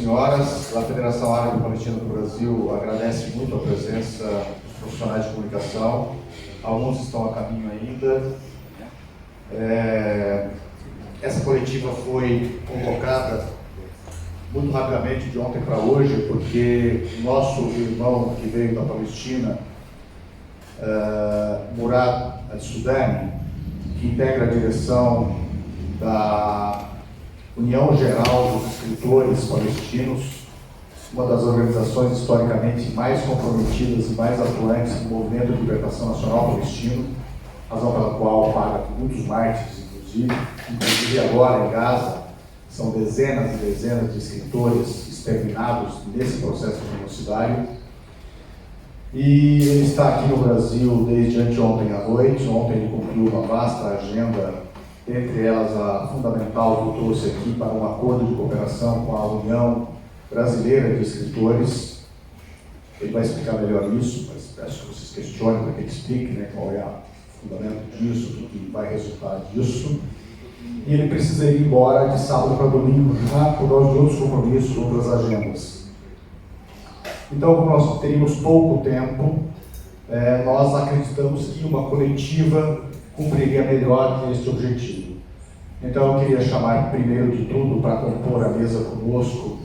senhoras, a Federação Árabe Palestina do Brasil agradece muito a presença dos profissionais de comunicação. Alguns estão a caminho ainda. Essa coletiva foi convocada muito rapidamente de ontem para hoje, porque o nosso irmão que veio da Palestina, Murad Al-Sudani, que integra a direção da União Geral dos Escritores Palestinos, uma das organizações historicamente mais comprometidas e mais atuantes no movimento de libertação nacional palestino, razão pela qual paga muitos mártires, inclusive agora em Gaza, são dezenas e dezenas de escritores exterminados nesse processo genocidário. E ele está aqui no Brasil desde anteontem à noite. Ontem ele cumpriu uma vasta agenda, entre elas a fundamental que eu trouxe aqui para um acordo de cooperação com a União Brasileira de Escritores. Ele vai explicar melhor isso, mas peço que vocês questionem para que ele explique, né, qual é o fundamento disso, o que vai resultar disso. E ele precisa ir embora de sábado para domingo, já por causa de outros compromissos, outras agendas. Então, como nós teríamos pouco tempo, nós acreditamos que uma coletiva cumpriria melhor este objetivo. Então, eu queria chamar, primeiro de tudo, para compor a mesa conosco,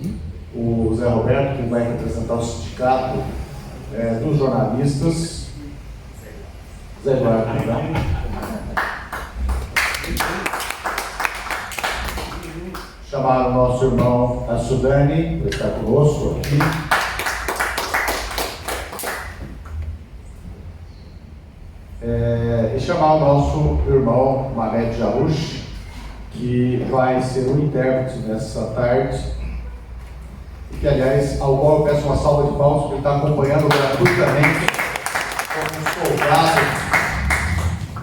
o Zé Roberto, que vai representar o sindicato dos jornalistas. Zé Roberto, né? Chamar o nosso irmão Al-Sudani, que está conosco aqui. E chamar o nosso irmão Mamed Jarouche, que vai ser o intérprete nessa tarde, e que, aliás, ao qual eu peço uma salva de palmas, porque ele está acompanhando gratuitamente como um soldado,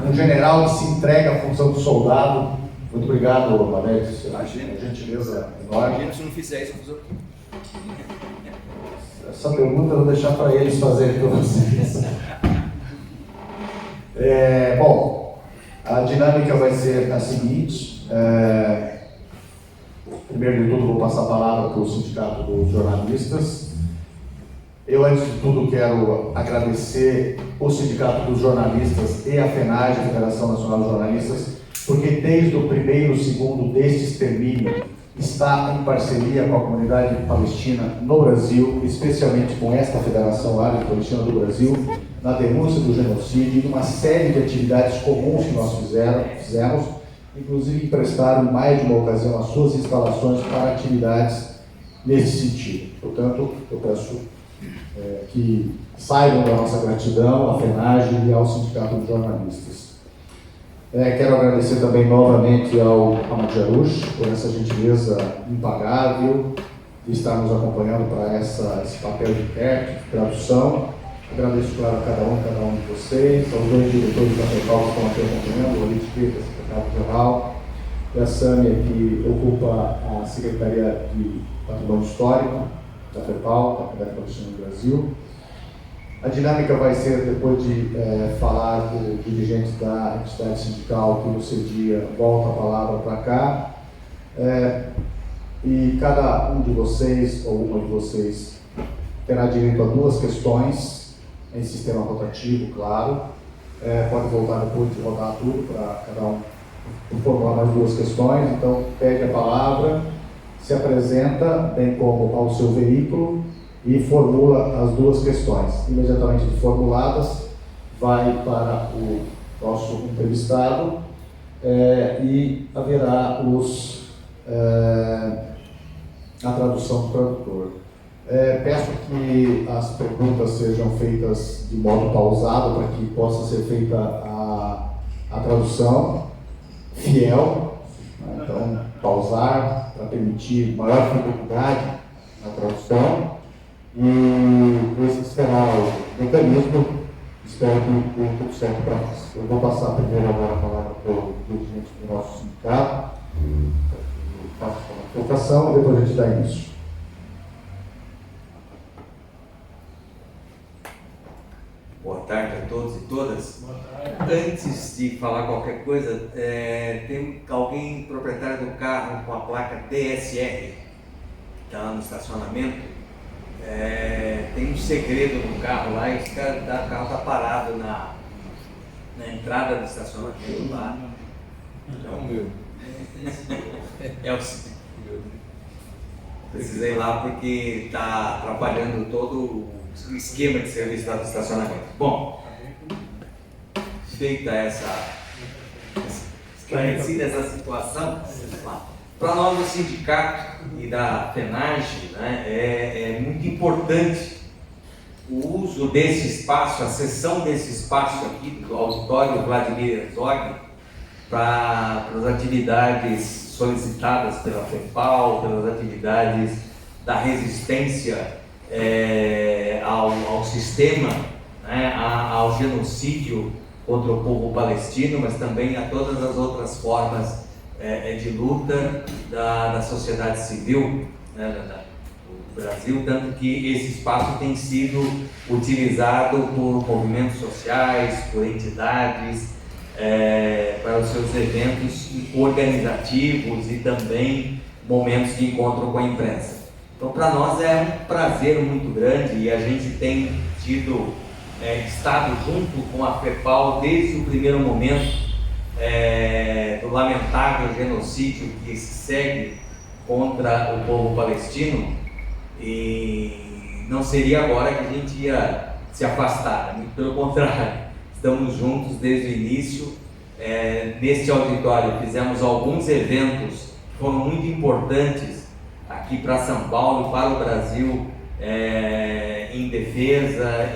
um general que se entrega à função de soldado. Muito obrigado, Mamed, uma gentileza enorme. Se não fizer isso, eu vou fazer o quê? Essa pergunta eu vou deixar para eles fazerem para vocês. Bom, a dinâmica vai ser a seguinte. Primeiro de tudo, vou passar a palavra para o Sindicato dos Jornalistas. Eu, antes de tudo, quero agradecer o Sindicato dos Jornalistas e a FENAGE, a Federação Nacional dos Jornalistas, porque desde o primeiro segundo deste extermínio está em parceria com a comunidade palestina no Brasil, especialmente com esta Federação Árabe Palestina do Brasil, na denúncia do genocídio e numa série de atividades comuns que nós fizemos, inclusive emprestaram em mais de uma ocasião as suas instalações para atividades nesse sentido. Portanto, eu peço que saibam da nossa gratidão à FENAGE e ao Sindicato dos Jornalistas. Quero agradecer também novamente ao Mamed Jarouche por essa gentileza impagável de estar nos acompanhando para esse papel de intérprete, de tradução. Agradeço, claro, a cada um de vocês, aos dois diretores da FEPAL que estão aqui acompanhando, o Olívio Pita, secretário-geral, e a Sâmia, que ocupa a Secretaria de Patrimônio Histórico da FEPAL, da Comunidade Palestina do Brasil. A dinâmica vai ser, depois de falar com o dirigente da entidade sindical que no seu dia volta a palavra para cá, e cada um de vocês, ou uma de vocês, terá direito a 2 questões, em sistema rotativo, claro. Pode voltar depois de rodar tudo para cada um formular mais 2 questões. Então, pede a palavra, se apresenta, bem como ao seu veículo, e formula as 2 questões. Imediatamente formuladas, vai para o nosso entrevistado e haverá a tradução do tradutor. Peço que as perguntas sejam feitas de modo pausado para que possa ser feita a tradução fiel, né? Então, pausar para permitir maior fidelidade na tradução. E esse será o mecanismo. Espero que dê tudo certo para nós. Eu vou passar primeiro agora a palavra para o dirigente do nosso sindicato, faça a apresentação e depois a gente dá início. Boa tarde a todos e todas. Antes de falar qualquer coisa, tem alguém proprietário do carro com a placa DSR? está lá no estacionamento, tem um segredo no carro lá, e o carro está parado na entrada do estacionamento lá. Então, precisei ir lá porque está atrapalhando todo o esquema de serviço lá do estacionamento. Bom, feita esclarecida essa situação, para nós do sindicato e da FENAGE, né, é muito importante o uso desse espaço, a cessão desse espaço aqui do auditório Vladimir Herzog para as atividades solicitadas pela FEPAL, pelas atividades da resistência ao sistema, né, ao genocídio contra o povo palestino, mas também a todas as outras formas de luta da sociedade civil, né, do Brasil, tanto que esse espaço tem sido utilizado por movimentos sociais, por entidades, para os seus eventos organizativos e também momentos de encontro com a imprensa. Então, para nós é um prazer muito grande e a gente tem estado junto com a FEPAL desde o primeiro momento do lamentável genocídio que se segue contra o povo palestino, e não seria agora que a gente ia se afastar, muito pelo contrário, estamos juntos desde o início. Neste auditório fizemos alguns eventos que foram muito importantes aqui para São Paulo, para o Brasil, em defesa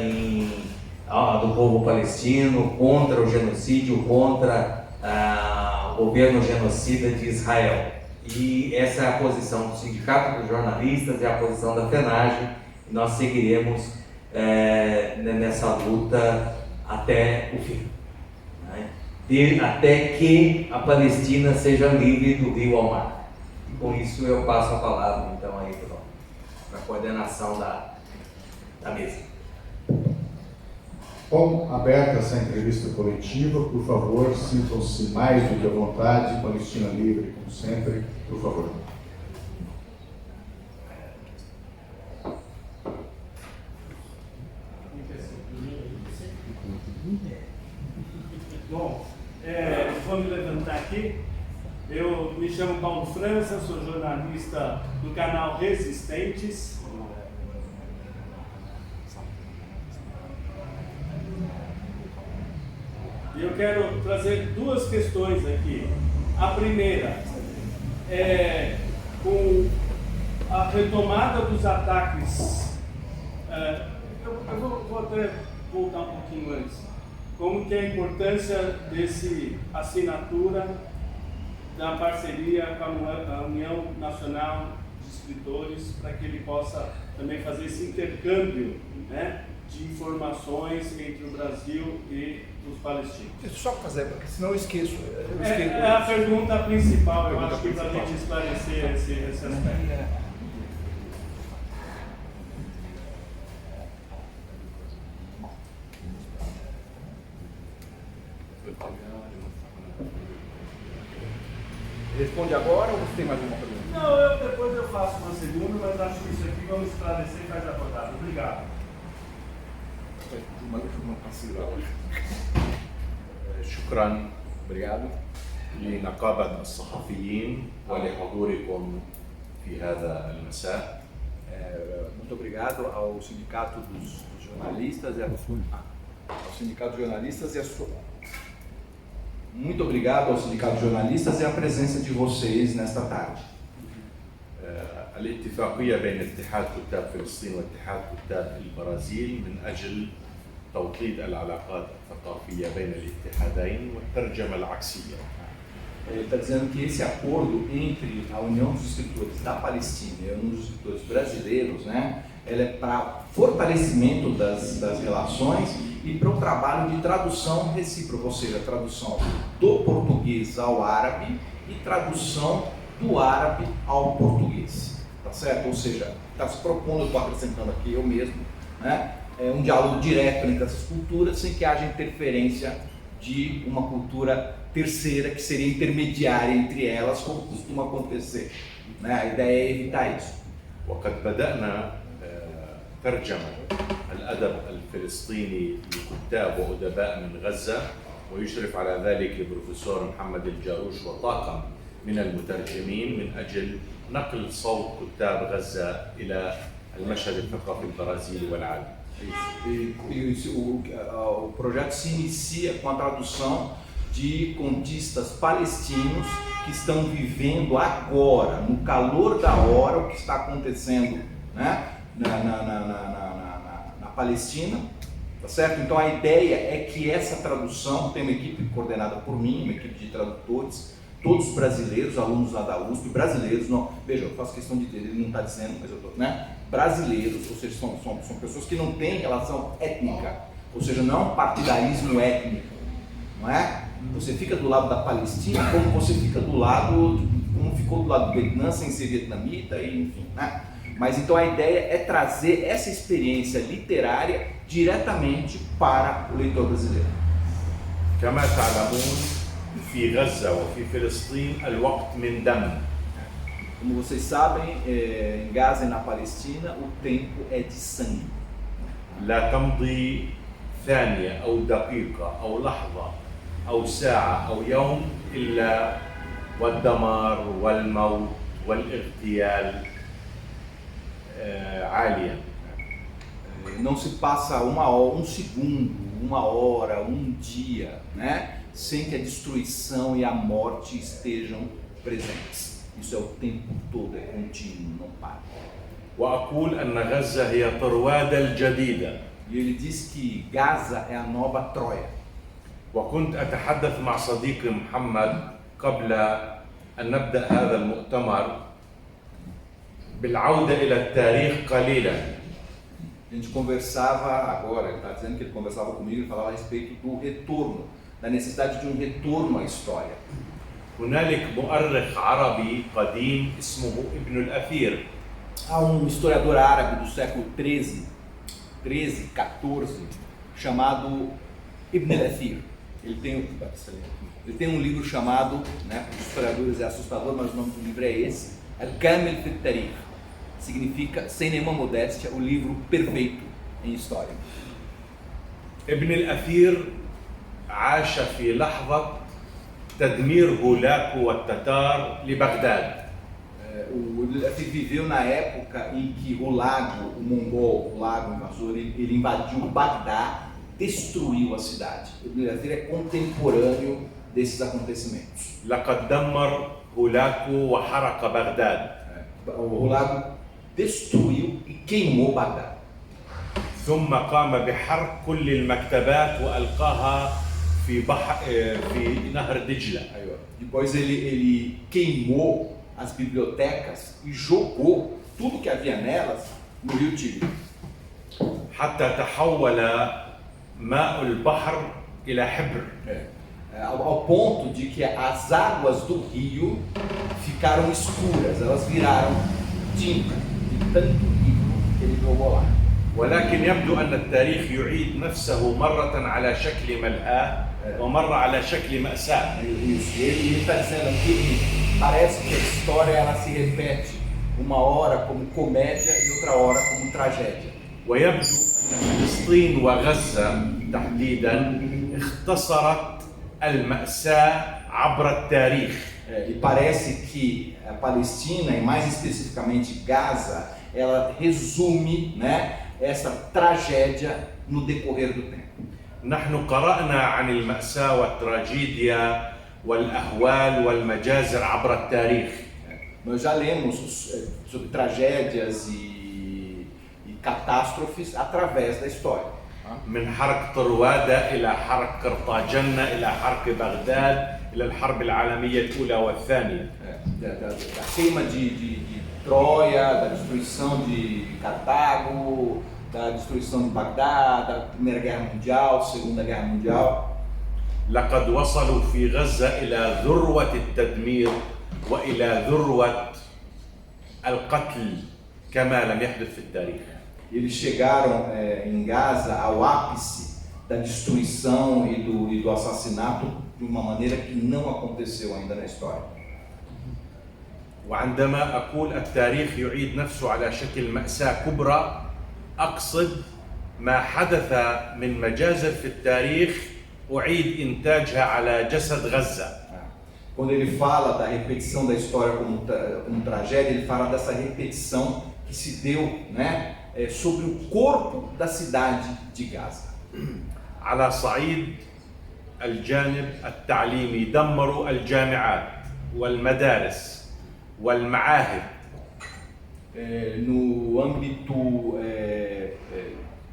do povo palestino, contra o genocídio, contra o governo genocida de Israel. E essa é a posição do Sindicato dos Jornalistas, é a posição da FENAGE, e nós seguiremos nessa luta até o fim, né? Até que a Palestina seja livre do rio ao mar. E com isso eu passo a palavra então aí para a coordenação da mesa. Bom, aberta essa entrevista coletiva, por favor, sintam-se mais do que à vontade. Palestina livre, como sempre, por favor. Bom, vou me levantar aqui. Eu me chamo Paulo França, sou jornalista do canal Resistentes. E eu quero trazer duas questões aqui. A primeira é com a retomada dos ataques. Eu vou até voltar um pouquinho antes. Como que é a importância desse assinatura da parceria com a União Nacional de Escritores, para que ele possa também fazer esse intercâmbio, né, de informações entre o Brasil e os palestinos. Deixa eu só fazer, porque senão eu esqueço. É a pergunta principal, eu acho que para a gente esclarecer esse aspecto. Responde agora ou você tem mais uma pergunta? Não, depois eu faço uma segunda, mas acho que isso aqui vamos esclarecer e faz a rodada. Obrigado. شكرا obrigado لنقابة الصحفيين ولحضوركم في هذا المساء. Muito obrigado ao Sindicato dos Jornalistas e ao Sindicato de Jornalistas e a sua... Muito obrigado ao Sindicato de Jornalistas e a presença de vocês nesta tarde. الاتفاقية بين اتحاد كتاب فلسطين واتحاد كتاب البرازيل من أجل توطيد العلاقات الثقافية بين الاتحادين والترجمة العكسية. Ele está dizendo que esse acordo entre a União dos Escritores da Palestina e a União dos Escritores brasileiros, né, ela é para fortalecimento das relações e para o trabalho de tradução recíproca, ou seja, tradução do português ao árabe e tradução do árabe ao português, tá certo? Ou seja, está se propondo, eu estou acrescentando aqui eu mesmo, né, um diálogo direto entre essas culturas sem que haja interferência de uma cultura terceira que seria intermediária entre elas, como costuma acontecer, né? A ideia é evitar isso. وقد بدأنا ترجمة الأدب الفلسطيني لكتاب وأدباء من غزة، ويشرف على ذلك البروفيسور محمد الجاروش وطاقم من المترجمين من أجل نقل صوت كتاب غزة إلى المشهد الثقافي البرازيلي والعالمي. O projeto se inicia com a tradução de contistas palestinos que estão vivendo agora, no calor da hora, o que está acontecendo, né, na Palestina, tá certo? Então a ideia é que essa tradução, tem uma equipe coordenada por mim, uma equipe de tradutores, todos brasileiros, alunos lá da USP, brasileiros, não, veja, eu faço questão de dizer, ele não está dizendo, mas eu estou, né? Brasileiros, ou seja, são pessoas que não têm relação étnica, ou seja, não é um partidarismo étnico, não é? Você fica do lado da Palestina como você fica do lado, como ficou do lado do Vietnã sem ser vietnamita, e, enfim, né? Mas então a ideia é trazer essa experiência literária diretamente para o leitor brasileiro. كما تعلمون في غزة وفي فلسطين الوقت من دم. Como vocês sabem, em Gaza e na Palestina, o tempo é de sangue. لا تمضي ثانية أو دقيقة أو لحظة أو ساعة أو يوم إلا والدمار والموت والاغتيال عاليا. Não se passa uma hora, um segundo, uma hora, um dia, né, sem que a destruição e a morte estejam presentes. Isso é o tempo todo, é contínuo, não para. وأقول أن غزة هي طروادة الجديدة. E ele diz que Gaza é a nova Troia. وكنت أتحدث مع صديقي محمد قبل أن نبدأ هذا المؤتمر بالعودة إلى التاريخ قليلا. A gente conversava agora, ele está dizendo que ele conversava comigo e falava a respeito do retorno, da necessidade de um retorno à história. هنالك مؤرخ عربي قديم اسمه ابن الأثير. Há um historiador árabe do século 13, 14, chamado Ibn al-Athir. Ele tem um livro chamado, né, para os historiadores é assustador, mas o nome do livro é esse, Al-Kamil fi al-Tarikh. Significa, sem nenhuma modéstia, o livro perfeito em história. ابن الأثير عاش في لحظة تدمير هولاكو والتتار لبغداد. O Ibn al-Athir viveu na época em que o lago, o mongol, o lago invasor, ele invadiu Bagdá, destruiu a cidade. O Ibn al-Athir é contemporâneo desses acontecimentos. لقد دمر هولاكو وحرق بغداد. O lago destruiu e queimou Bagdá. ثم قام بحرق كل المكتبات وألقاها في نهر دجلة. Depois ele queimou as bibliotecas e jogou tudo que havia nelas no rio Tigre. حتى تحول ماء البحر إلى حبر. Ao ponto de que as águas do rio ficaram escuras, elas viraram tinta de tanto livro que ele jogou lá. ولكن يبدو أن التاريخ يعيد نفسه مرة على شكل ملهى ومرة على شكل مأساة. Ele está dizendo que parece que a história ela se repete, uma hora como comédia e outra hora como tragédia. ويبدو أن فلسطين وغزة تحديدا اختصرت المأساة عبر التاريخ. E parece que a Palestina, e mais especificamente Gaza, ela resume, né, essa tragédia no decorrer do tempo. نحن قرأنا عن المأساة والتراجيديا والأهوال والمجازر عبر التاريخ. Nós já lemos sobre tragédias e catástrofes através da história. من حرق طروادة إلى حرق قرطاجنة إلى حرق بغداد إلى الحرب العالمية الأولى والثانية. Da queima de Troia, da destruição de Cartago, da destruição de Bagdá, da Primeira Guerra Mundial, Segunda Guerra Mundial. لقد وصلوا في غزة إلى ذروة التدمير وإلى ذروة القتل كما لم يحدث في التاريخ. Eles chegaram em Gaza ao ápice da destruição e do assassinato de uma maneira que não aconteceu ainda na história. وعندما أقول التاريخ يعيد نفسه على شكل مأساة كبرى أقصد ما حدث من مجازر في التاريخ أعيد إنتاجها على جسد غزة. Quando ele fala da repetição da história como tragédia, ele fala dessa repetição que se deu, né, sobre o corpo da cidade de Gaza. على صعيد الجانب التعليمي دمروا الجامعات والمدارس والمعاهد. No âmbito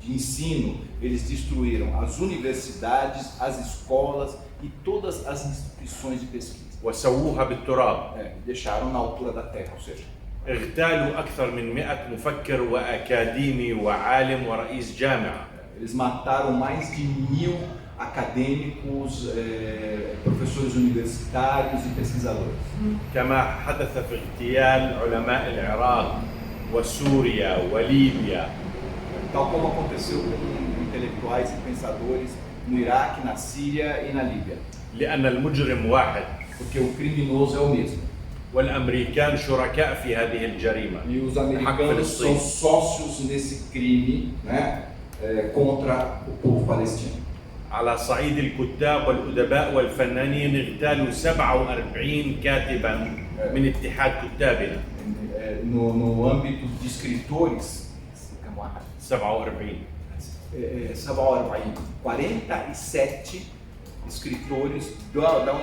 de ensino, eles destruíram as universidades, as escolas e todas as instituições de pesquisa. وسووها بالتراب. Deixaram na altura da terra, ou seja, اغتالوا أكثر من 100 مفكر وأكاديمي وعالم ورئيس جامعة. eles mataram mais de 1000 acadêmicos, professores universitários e pesquisadores. كما حدث في اغتيال علماء العراق وسوريا وليبيا. Tal como aconteceu com intelectuais e pensadores no Iraque, na Síria e na Líbia. لأن المجرم واحد. Porque o criminoso é o mesmo. والأمريكان شركاء في هذه الجريمة. E os americanos são sócios nesse crime, né, contra o povo palestino. على صعيد الكتاب والأدباء والفنانين اغتالوا 47 كاتبا من اتحاد كتابنا. No âmbito de escritores, 47 escritores da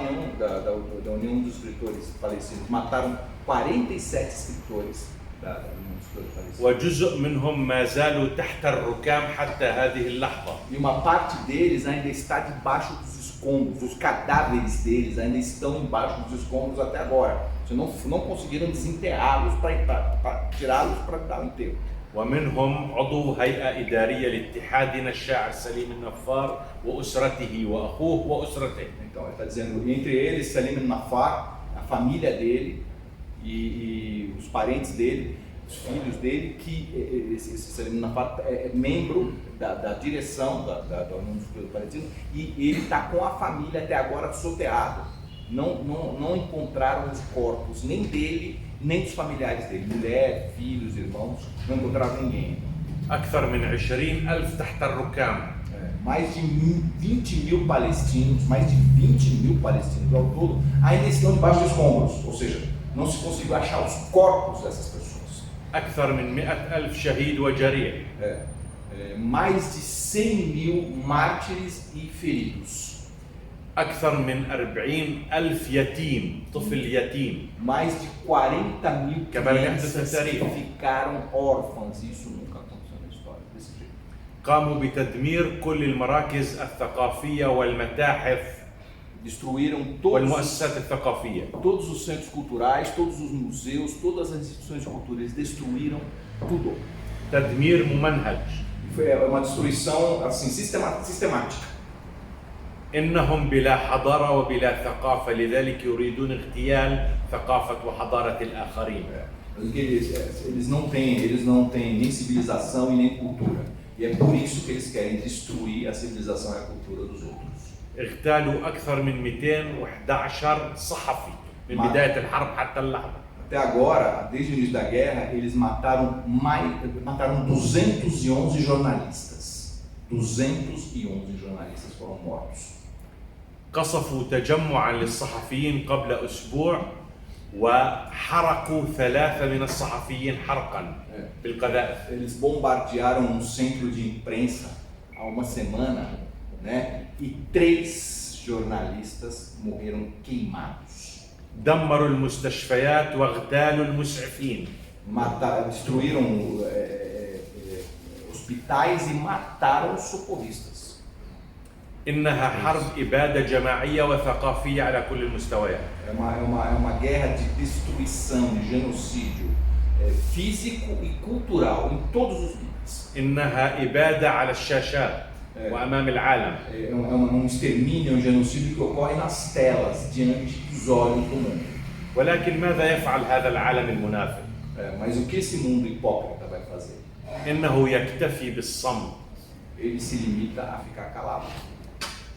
União dos Escritores Palestinos mataram 47 escritores da União dos Escritores Palestinos. وجزء منهم ما زالوا تحت الركام حتى هذه اللحظة. E uma parte deles ainda está debaixo dos escombros, os cadáveres deles ainda estão embaixo dos escombros até agora. Vocês não conseguiram desenterrá-los para tirá-los para dar o enterro. ومنهم عضو هيئة إدارية لاتحادنا الشاعر سليم النفار وأسرته وأخوه وأسرته. Então ele está dizendo, entre eles Salim Nafar, a família dele e os parentes dele, os filhos dele, que esse Salim Nafar é membro da direção da União dos Escritores Palestinos e ele está com a família até agora soterrado. Não encontraram os corpos nem dele nem dos familiares dele, mulher, filhos, irmãos, não encontraram ninguém. أكثر من 20,000 تحت الركام. Mais de 20.000 palestinos, mais de 20.000 palestinos ao todo, ainda estão debaixo dos escombros, ou seja, não se conseguiu achar os corpos dessas pessoas. أكثر من 100,000 شهيد وجريح. Mais de 100.000 mártires e feridos. أكثر من 40,000 يتيم، طفل يتيم. Mais de 40.000 crianças que ficaram órfãs. Isso nunca aconteceu na história desse jeito. قاموا بتدمير كل المراكز الثقافية والمتاحف. Destruíram والمؤسسات الثقافية. Todos os centros culturais, todos os museus, todas as instituições de cultura, eles destruíram tudo. تدمير ممنهج. Foi uma destruição assim sistemática. إنهم بلا حضارة وبلا ثقافة لذلك يريدون اغتيال ثقافة وحضارة الآخرين. Eles não têm nem civilização e nem cultura. E é por isso que eles querem destruir a civilização e a cultura dos outros. اغتالوا أكثر من 211 صحفي من بداية الحرب حتى اللحظة. Até agora, desde o início da guerra, eles mataram 211 jornalistas. 211 jornalistas foram mortos. قصفوا تجمعا للصحفيين قبل أسبوع وحرقوا 3 من الصحفيين حرقا بالقذائف. Eles bombardearam um centro de imprensa há uma semana, né? E 3 jornalistas morreram queimados. دمروا المستشفيات واغتالوا المسعفين. Destruíram hospitais e mataram os socorristas. إنها حرب إبادة جماعية وثقافية على كل المستويات. É uma guerra de destruição, de genocídio físico e cultural em todos os níveis. إنها إبادة على الشاشات وأمام العالم. É um extermínio, um genocídio que ocorre nas telas, diante dos olhos do mundo. ولكن ماذا يفعل هذا العالم المنافق؟ Mas o que esse mundo hipócrita vai fazer? إنه يكتفي بالصمت. Ele se limita a ficar calado.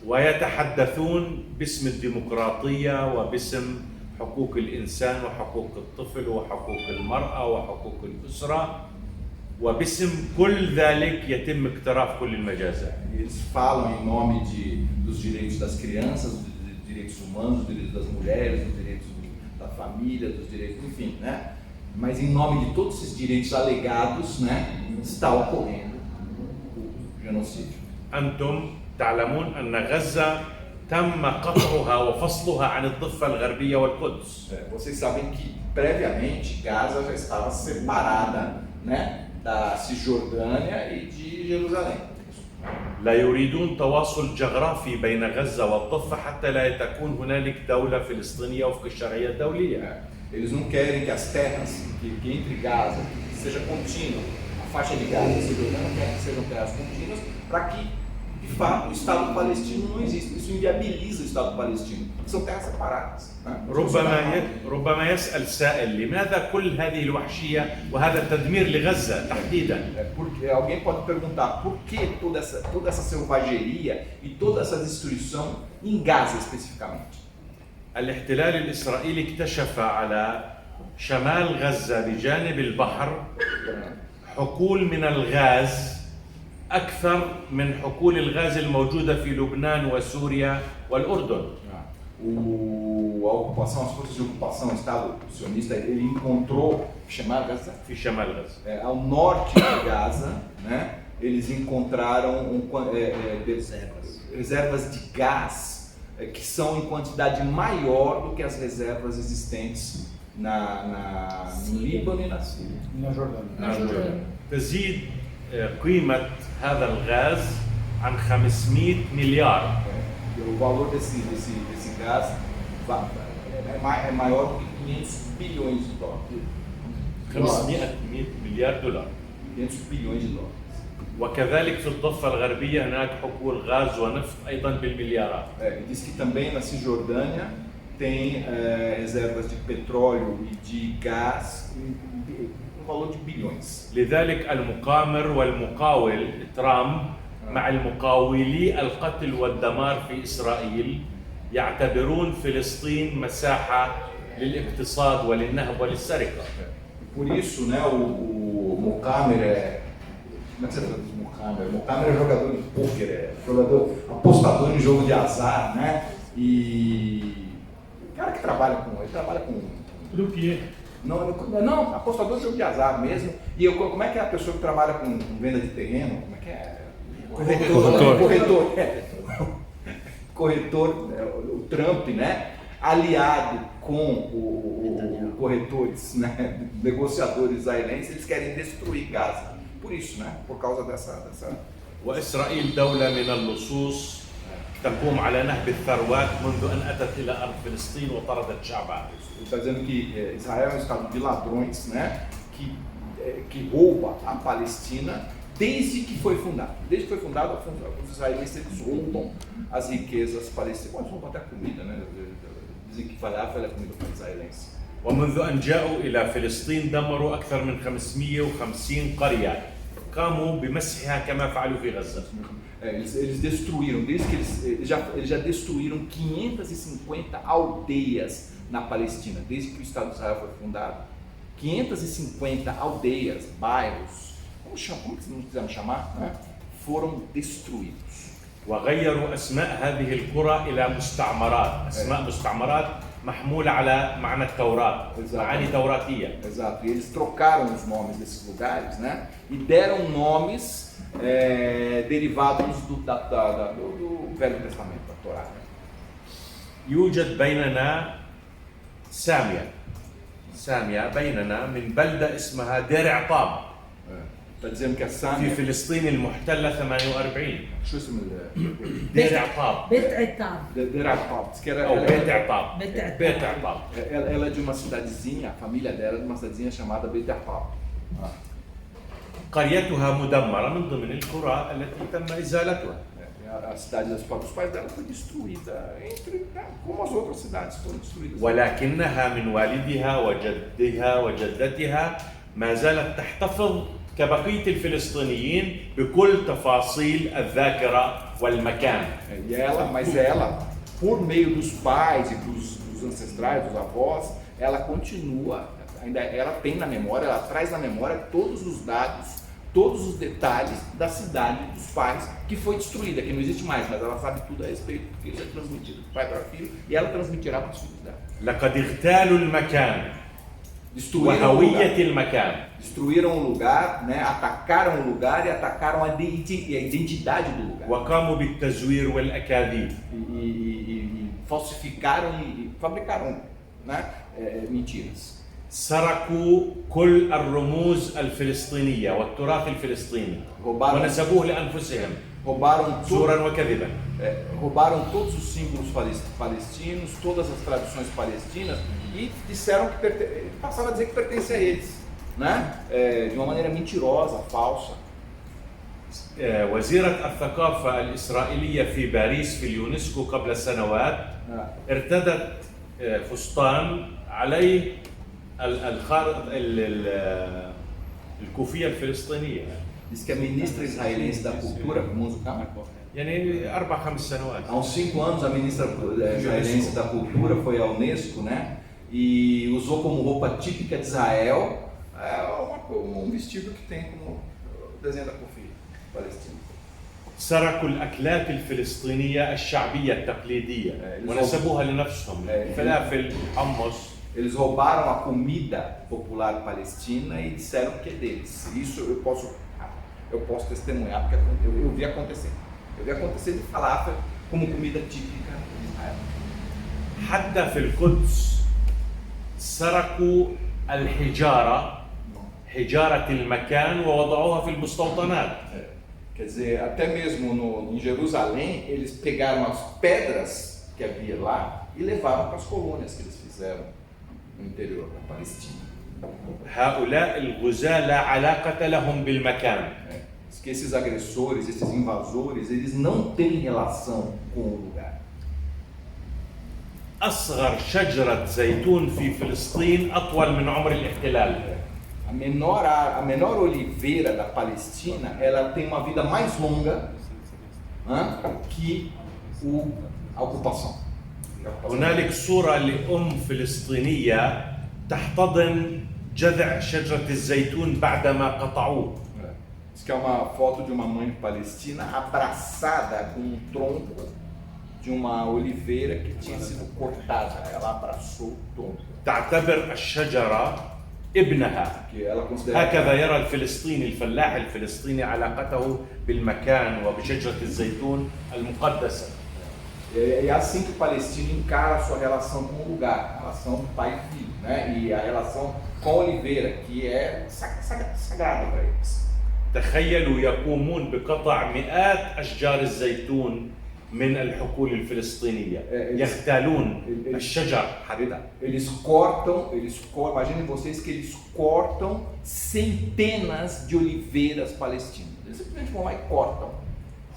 ويتحدثون باسم الديمقراطية وباسم حقوق الإنسان وحقوق الطفل وحقوق المرأة وحقوق الأسرة، وباسم كل ذلك يتم اقتراف كل المجازات. Eles falam em nome dos direitos das crianças, dos direitos humanos, dos direitos das mulheres, dos direitos da família, dos direitos, enfim, né? Mas em nome de todos esses direitos alegados, né, está ocorrendo o genocídio. أنتم تعلمون أن غزة تم قطعها وفصلها عن الضفة الغربية والقدس. Vocês sabem que previamente Gaza já estava separada, né, da Cisjordânia e de Jerusalém. لا يريدون تواصل جغرافي بين غزة والضفة حتى لا تكون هنالك دولة فلسطينية وفق الشرعية الدولية. Eles não querem que as terras que entre Gaza seja contínua, a faixa de Gaza e Cisjordânia querem que sejam terras contínuas para que, de fato, o Estado palestino não exista. Isso inviabiliza o Estado palestino, porque são terras separadas. Né? ربما يسأل سائل لماذا كل هذه الوحشية وهذا التدمير لغزة تحديدا؟ Porque alguém pode perguntar por que toda essa selvageria e toda essa destruição em Gaza especificamente. الاحتلال الإسرائيلي اكتشف على شمال غزة بجانب البحر حقول من الغاز أكثر من حقول الغاز الموجودة في لبنان وسوريا والأردن. A ocupação, as forças de ocupação, o Estado sionista, ele encontrou في شمال غزة. Ao norte de Gaza, né, eles encontraram reservas de gás que são em quantidade maior do que as reservas existentes no Líbano e na Síria. Na Jordânia. تزيد قيمة هذا الغاز عن 500 مليار. O valor desse gás é maior do que 500 bilhões de dólares. 500 مليار دولار. 500 bilhões de dólares. وكذلك في الضفة الغربية هناك حقول غاز ونفط أيضا بالمليارات. Diz que também na Cisjordânia tem reservas de petróleo e de gás no valor de bilhões. لذلك المقامر والمقاول ترامب مع المقاولي القتل والدمار في إسرائيل يعتبرون فلسطين مساحة للاقتصاد وللنهب وللسرقة. Por isso, né, o Mokamer como é que você traduz Mokamer? Mokamer é jogador de pôquer, apostador em jogo de azar, né? E o cara que trabalha com Croupier. Não, apostador de jogo de azar mesmo. E como é que é a pessoa que trabalha com venda de terreno? Como é que é? Corretor, o Trump, né? Aliado com corretores, né? Negociadores israelenses, eles querem destruir Gaza. Por isso, né? Por causa dessa... وإسرائيل دولة من اللصوص تقوم على نهب الثروات منذ أن أتت إلى أرض فلسطين وطردت شعبها. Ele está dizendo que Israel é um estado de ladrões, né? Que rouba a Palestina desde que foi fundado. Desde que foi fundado, os israelenses eles roubam as riquezas palestinas. Eles roubam até comida, né? Dizem que falafel é comida para israelense. ومنذ أن جاءوا إلى فلسطين دمروا أكثر من 550 قرية قاموا بمسحها كما فعلوا في غزة. Eles destruíram, desde que eles já destruíram 550 aldeias na Palestina, desde que o Estado de Israel foi fundado. 550 aldeias, bairros, como que não quisermos chamar, né? Foram destruídos. وغيروا أسماء هذه القرى إلى مستعمرات، أسماء مستعمرات محمولة على معنى التوراة، معاني توراتية. Exato. E eles trocaram os nomes desses lugares, né? E deram nomes derivados do Velho Testamento, da Torá. يوجد بيننا سامية بيننا من بلدة اسمها دير عطاب. Está dizendo que a في Sâmia... فلسطين المحتلة 48. شو اسم دير عطاب. بيت عطاب. Deir Atab. Diz que أو بيت عطاب. بيت عطاب. بيت عطاب. Ela é de uma cidadezinha, a família dela é de uma cidadezinha chamada Beit Atab. قريتها مدمرة من ضمن القرى التي تم إزالتها. A cidade dos próprios pais dela foi destruída, como as outras cidades foram destruídas. ولكنها من والدها وجدها وجدتها ما زالت تحتفظ كبقية الفلسطينيين بكل تفاصيل الذاكرة والمكان. Mas ela, por meio dos pais e dos dos ancestrais, dos avós, ela continua, ainda ela tem na memória, ela traz na memória todos os dados, todos os detalhes da cidade dos pais que foi destruída, que não existe mais, mas ela sabe tudo a respeito, porque isso é transmitido do pai para filho e ela transmitirá para os filhos dela. لقد اغتالوا المكان Destruíram o lugar. وهوية المكان Destruíram o lugar, né? Atacaram o lugar e atacaram a identidade do lugar. وقاموا بالتزوير والأكاذيب. E falsificaram e fabricaram, né? Mentiras. سرقوا كل الرموز الفلسطينية والتراث الفلسطيني ونسبوه لأنفسهم زورا وكذبا. Roubaram todos os símbolos palestinos, todas as tradições palestinas e disseram que passaram a dizer que pertence a eles, né? De uma maneira mentirosa, falsa. وزيرة الثقافة الإسرائيلية في باريس في اليونسكو قبل سنوات ارتدت فستان عليه الخارطة الكوفية الفلسطينية. Diz que a ministra israelense da cultura, يعني 4-5 سنوات. há uns 5 anos a ministra israelense da cultura foi à Unesco, né? E usou como roupa típica de Israel um vestido que tem como desenho da Kufia palestina. سرقوا الأكلات الفلسطينية الشعبية التقليدية ونسبوها لنفسهم. فلافل، حمص. Eles roubaram a comida popular palestina e disseram que é deles. Isso eu posso testemunhar porque eu vi acontecer. Eu vi acontecer de falafel como comida típica de Israel. حتى في القدس سرقوا الحجارة حجارة المكان ووضعوها في المستوطنات. Quer dizer, até mesmo em Jerusalém, eles pegaram as pedras que havia lá e levaram para as colônias que eles fizeram no interior da Palestina. هؤلاء الغزاة لا علاقة لهم بالمكان. Diz que esses agressores, esses invasores, eles não têm relação com o lugar. أصغر شجرة زيتون في فلسطين أطول من عمر الاحتلال. A menor oliveira da Palestina, ela tem uma vida mais longa que a ocupação. هنالك صورة لأم فلسطينية تحتضن جذع شجرة الزيتون بعدما قطعوه. Diz que é uma foto de uma mãe palestina abraçada com um tronco de uma oliveira que tinha sido cortada. Ela abraçou o tronco. تعتبر الشجرة ابنها. هكذا يرى الفلسطيني الفلاح الفلسطيني علاقته بالمكان وبشجرة الزيتون المقدسة. É assim que o palestino encara a sua relação com o lugar, a relação pai e filho, né? E a relação com a oliveira, que é sagrada para eles. تخيلوا يقومون بقطع مئات أشجار الزيتون من الحقول الفلسطينية. يغتالون الشجر حتى. Eles cortam, imaginem vocês que eles cortam centenas de oliveiras palestinas. Eles simplesmente vão lá e cortam.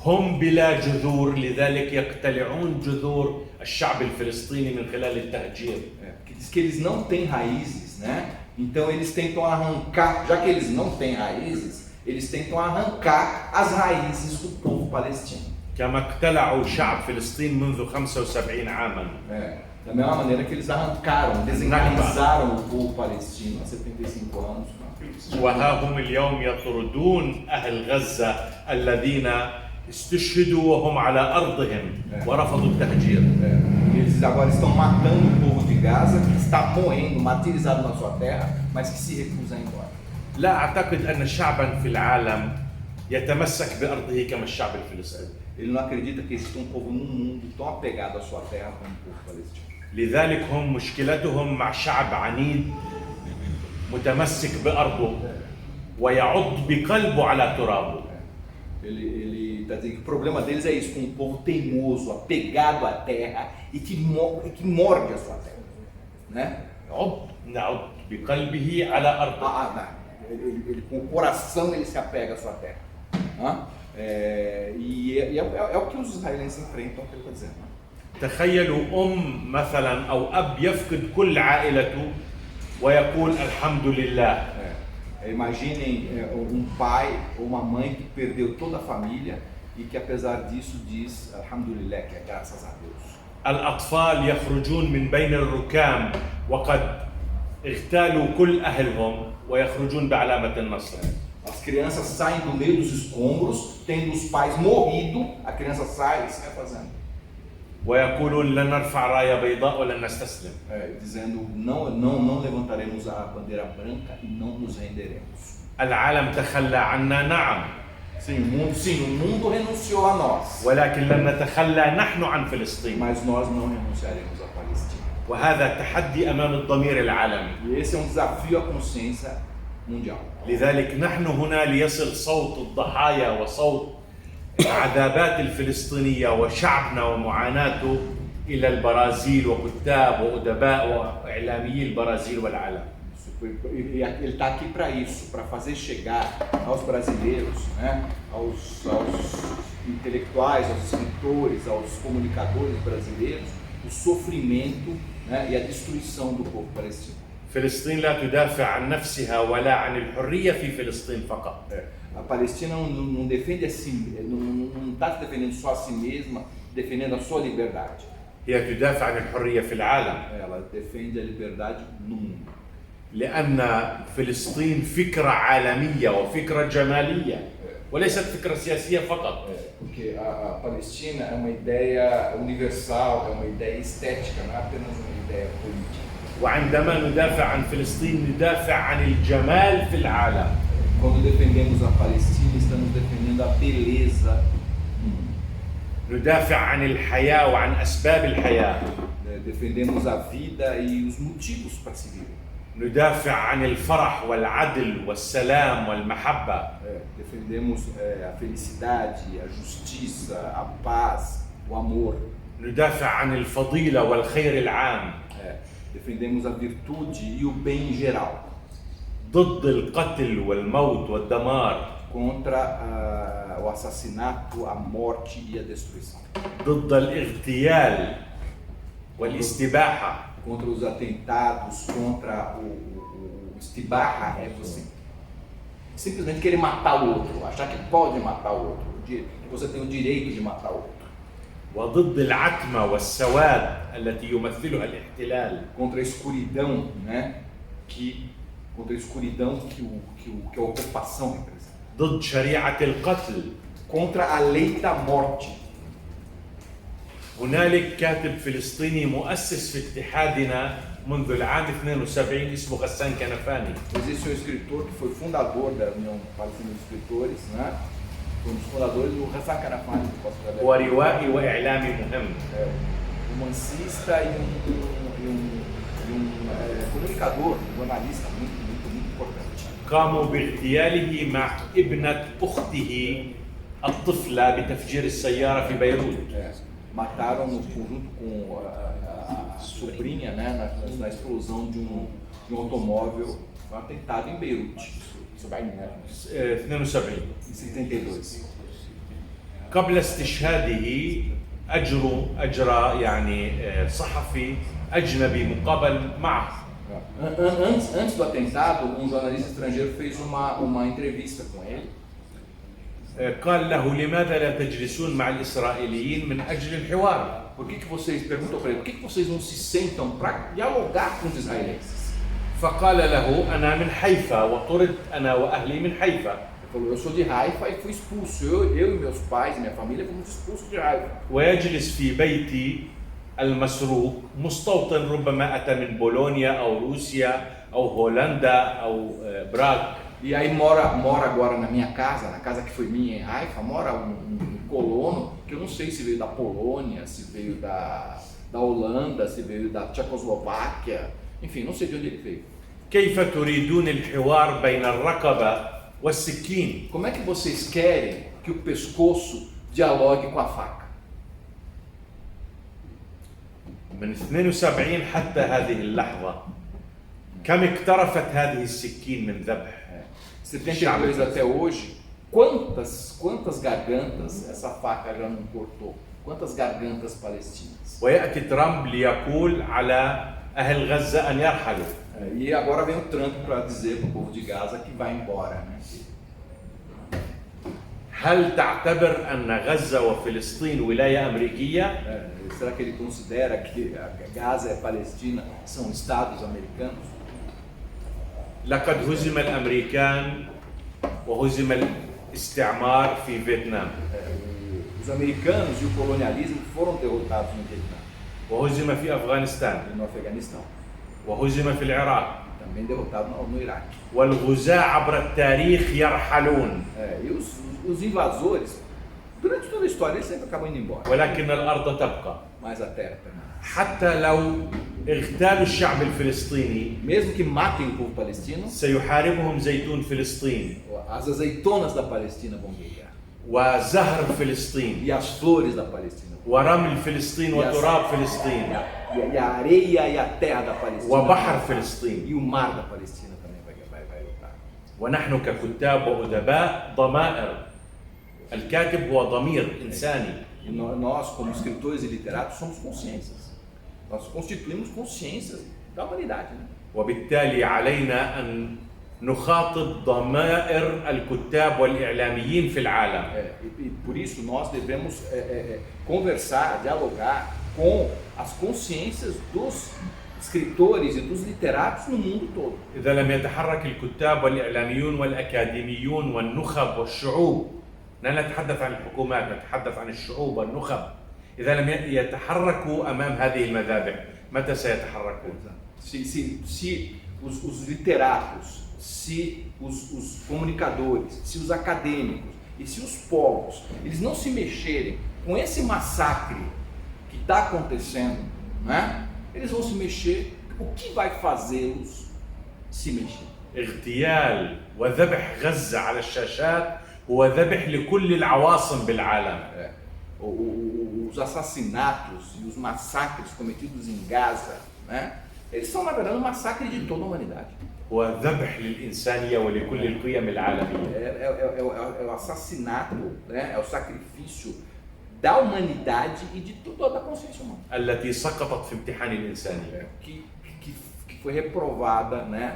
هم بلا جذور لذلك يقتلعون جذور الشعب الفلسطيني من خلال التهجير. Que diz que eles não têm raízes, né? Então eles tentam arrancar, já que eles não têm raízes, eles tentam arrancar as raízes do povo palestino. كما اقتلعوا شعب فلسطين منذ 75 عاما. Da mesma maneira que eles arrancaram, desenraizaram o povo palestino há 75 anos. وها هم اليوم يطردون أهل غزة الذين استشهدوا وهم على أرضهم ورفضوا التهجير. Eles agora estão matando o povo de Gaza, que está morrendo, martirizado na sua terra, mas que se recusa a ir embora. لا أعتقد أن شعبا في العالم يتمسك بأرضه كما الشعب الفلسطيني. Ele não acredita que existe um povo no mundo tão apegado à sua terra como o povo palestino. لذلك هم مشكلتهم مع شعب عنيد متمسك بأرضه ويعض بقلبه على ترابه. Ele está dizendo que o problema deles é isso, com um povo teimoso, apegado à terra e que morde a sua terra, né? نعض بقلبه على أرضه. Ele, com o coração ele se apega à sua terra. É o que os israelenses enfrentam, que ele está dizendo. تخيلوا مثلا أو أب يفقد كل عائلته ويقول الحمد لله. Imaginem um pai ou uma mãe que perdeu toda a família e que apesar disso diz Alhamdulillah, que é graças a Deus. الأطفال يخرجون من بين الركام وقد اغتالوا كل أهلهم ويخرجون بعلامة النصر. As crianças saem do meio dos escombros, tendo os pais morrido, a criança sai e sai fazendo. ويقولون لن نرفع راية بيضاء ولن نستسلم. Dizendo, não levantaremos a bandeira branca e não nos renderemos. العالم تخلى عنا نعم. Sim, o mundo renunciou a nós. ولكن لن نتخلى نحن عن فلسطين. Mas nós não renunciaremos à Palestina. وهذا تحدي أمام الضمير العالمي. E esse é um desafio à consciência mundial. لذلك نحن هنا ليصل صوت الضحايا وصوت العذابات الفلسطينية وشعبنا ومعاناته إلى البرازيل وكتاب وأدباء وإعلاميي البرازيل والعالم. Ele está aqui para isso, para fazer chegar aos brasileiros, né, aos intelectuais, aos escritores, aos comunicadores brasileiros, o sofrimento, né, e a destruição do povo palestino. فلسطين لا تدافع عن نفسها ولا عن الحرية في فلسطين فقط. A Palestina não defende não está defendendo só a si mesma, defendendo a sua liberdade. هي تدافع عن الحرية في العالم. Ela defende a liberdade no mundo. لأن فلسطين فكرة عالمية وفكرة جمالية وليست فكرة سياسية فقط. Porque a Palestina é uma ideia universal, é uma ideia estética, não é apenas uma ideia política. وعندما ندافع عن فلسطين ندافع عن الجمال في العالم. Quando defendemos a Palestina, estamos defendendo a beleza. ندافع عن الحياة وعن أسباب الحياة. Defendemos a vida e os motivos para se viver. ندافع عن الفرح والعدل والسلام والمحبة. Defendemos a felicidade, a justiça, a paz, o amor. ندافع عن الفضيلة والخير العام. Defendemos a virtude e o bem em geral. ضد القتل والموت والدمار. Contra o assassinato, a morte e a destruição. ضد الاغتيال والاستباحة. Contra os atentados, contra o estibarra, é você simplesmente querer matar o outro, achar que pode matar o outro, que você tem o direito de matar o outro. وضد العتمة والسواد التي يمثلها الاحتلال. Contra a escuridão, né? Contra a escuridão que a ocupação representa. ضد شريعة القتل. Contra a lei da morte. هنالك كاتب فلسطيني مؤسس في اتحادنا منذ العام 72 اسمه غسان كنفاني. Existe um escritor que foi fundador da União Palestina dos Escritores, né? Foi um dos fundadores do Hassan Kanafani. هو روائي وإعلامي مهم. Romancista e comunicador, jornalista muito importante. قاموا باغتياله مع ابنة أخته الطفلة بتفجير السيارة في بيروت. Mataram junto com a sobrinha, né, na explosão de um automóvel, um atentado em Beirute. 72. Em 72. قبل استشهاده أجرى يعني صحفي أجنبي مقابل معه. Antes do atentado, um jornalista estrangeiro fez uma entrevista com ele. قال له لماذا لا تجلسون مع الإسرائيليين من أجل الحوار؟ Perguntou para ele, por que vocês não se sentam para dialogar com os israelenses? فقال له أنا من حيفا وطرد أنا وأهلي من حيفا. Ele falou, eu sou de Haifa e fui expulso. Eu e meus pais e minha família fomos expulsos de Haifa. ويجلس في بيتي المسروق مستوطن ربما أتى من بولونيا أو روسيا أو هولندا أو براغ. E aí mora agora na minha casa, na casa que foi minha em Haifa, mora um colono que eu não sei se veio da Polônia, se veio da Holanda, se veio da Tchecoslováquia, enfim, não sei de onde ele veio. كيف تريدون الحوار بين الرقبة والسكين؟ Como é que vocês querem que o pescoço dialogue com a faca? من 72 حتى هذه اللحظة كم اقترفت هذه السكين من ذبح؟ 72 até hoje, quantas gargantas essa faca já não cortou? Quantas gargantas palestinas? ويأتي ترامب ليقول على أهل غزة أن يرحلوا. E agora vem o Trump para dizer para o povo de Gaza que vai embora, né? هل تعتبر أن غزة وفلسطين ولاية أمريكية؟ Será que ele considera que a Gaza e a Palestina são estados americanos? لقد هزم الأمريكان وهزم الاستعمار في فيتنام Os americanos e o colonialismo foram derrotados no Vietnã وهزم في أفغانستان e no Afeganistão, وهزم في العراق também derrotado no Iraque. والغزاة عبر التاريخ يرحلون E os invasores, durante toda a história, eles sempre acabam indo embora, ولكن الأرض تبقى mas a terra permanece. حتى لو اغتالوا الشعب الفلسطيني Mesmo que matem o povo palestino, سيحاربهم زيتون فلسطين as azeitonas da Palestina vão guerrear, وزهر فلسطين e as flores da Palestina vão ورمل فلسطين وتراب فلسطين e a areia e a terra da Palestina وبحر فلسطين e o mar da Palestina também vai lutar. ونحن ككتاب وأدباء ضمائر الكاتب هو ضمير إنساني E nós, como escritores e literatos, somos consciências. Nós constituímos consciências da humanidade, né? وبالتالي علينا أن نخاطب ضمائر الكتاب والإعلاميين في العالم E por isso nós devemos conversar, dialogar com as consciências dos escritores e dos literatos no mundo todo. إذا لم يتحرك الكتاب والإعلاميون والأكاديميون والنخب والشعوب، لا نتحدث عن الحكومات، نتحدث عن الشعوب والنخب. إذا لم يتحركوا أمام هذه المذابح، متى سيتحركون؟ Se os literatos, se os comunicadores, se os acadêmicos e se os povos, eles não se mexerem com esse massacre que está acontecendo, né? Eles vão se mexer. O que vai fazê-los se mexer? اغتيال وذبح غزة على الشاشات هو ذبح لكل العواصم بالعالم. Os assassinatos e os massacres cometidos em Gaza, né? Eles são, na verdade, um massacre de toda a humanidade. هو ذبح للإنسانية ولكل القيم العالمية. É o assassinato, né? É o sacrifício da humanidade e de toda a consciência humana. التي سقطت في امتحان الإنسانية. Que foi reprovada, né?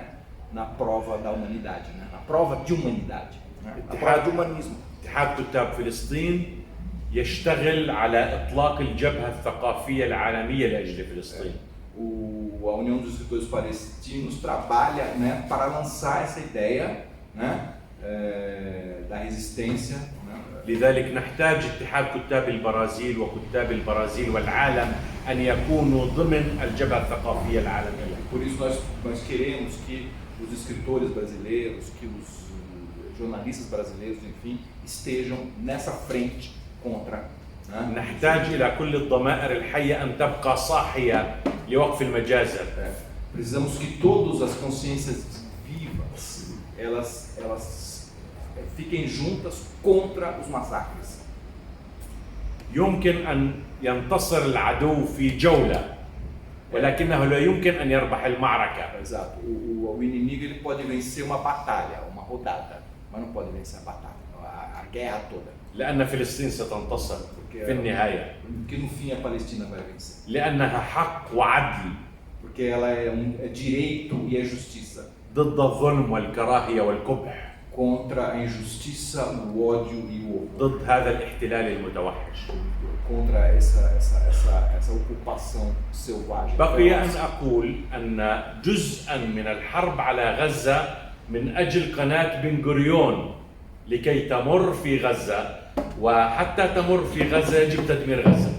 Na prova da humanidade, né? Na prova de humanidade, né? Na prova de humanismo. اتحاد كتاب فلسطين يشتغل على إطلاق الجبهة الثقافية العالمية لأجل فلسطين. A União dos Escritores Palestinos trabalha, né, para lançar essa ideia, né, da resistência, né? لذلك نحتاج اتحاد كتاب البرازيل وكتاب البرازيل والعالم أن يكونوا ضمن الجبهة الثقافية العالمية. Por isso nós queremos que os escritores brasileiros, que os jornalistas brasileiros, enfim, estejam nessa frente contra. نحتاج إلى كل الضمائر الحية أن تبقى صاحية لوقف المجازر. Precisamos que todas as consciências vivas, elas fiquem juntas contra os massacres. يمكن أن ينتصر العدو في جولة ولكنه لا يمكن أن يربح المعركة. Exato. O inimigo ele pode vencer uma batalha, uma rodada, mas não pode vencer a batalha, a guerra toda. لأن فلسطين ستنتصر في النهاية. Porque no fim a Palestina vai vencer. لأنها حق وعدل. Porque ela é direito e é justiça. ضد الظلم والكراهية والقبح. Contra a injustiça, o ódio e o horror. ضد هذا الاحتلال المتوحش. Contra essa ocupação selvagem. بقي أن أقول أن جزءا من الحرب على غزة من أجل قناة بن غوريون لكي تمر في غزة، وحتى تمر في غزة يجب تدمير غزة.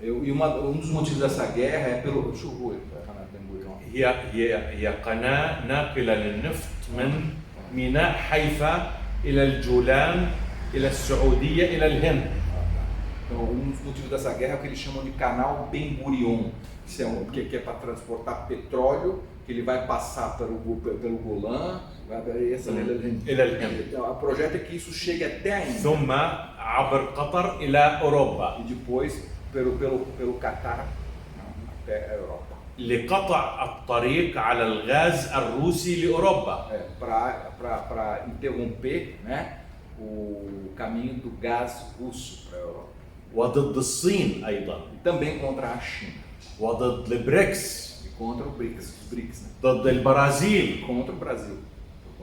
dos motivos dessa guerra é pelo هي قناة ناقلة للنفط من ميناء حيفا إلى الجولان إلى السعودية إلى الهند. Então, dos motivos dessa guerra é o que eles chamam de canal Ben Gurion, que é para transportar petróleo, que ele vai passar pelo Golã, إلى الهند. O projeto é que isso chegue até a Índia. ثم عبر قطر إلى أوروبا. E depois pelo Catar até a Europa. لقطع الطريق على الغاز الروسي لأوروبا. Para interromper, né, o caminho do gás russo para a Europa. وضد الصين أيضا. E também contra a China. وضد البريكس. E contra o BRICS, os BRICS, né? ضد البرازيل. Contra o Brasil.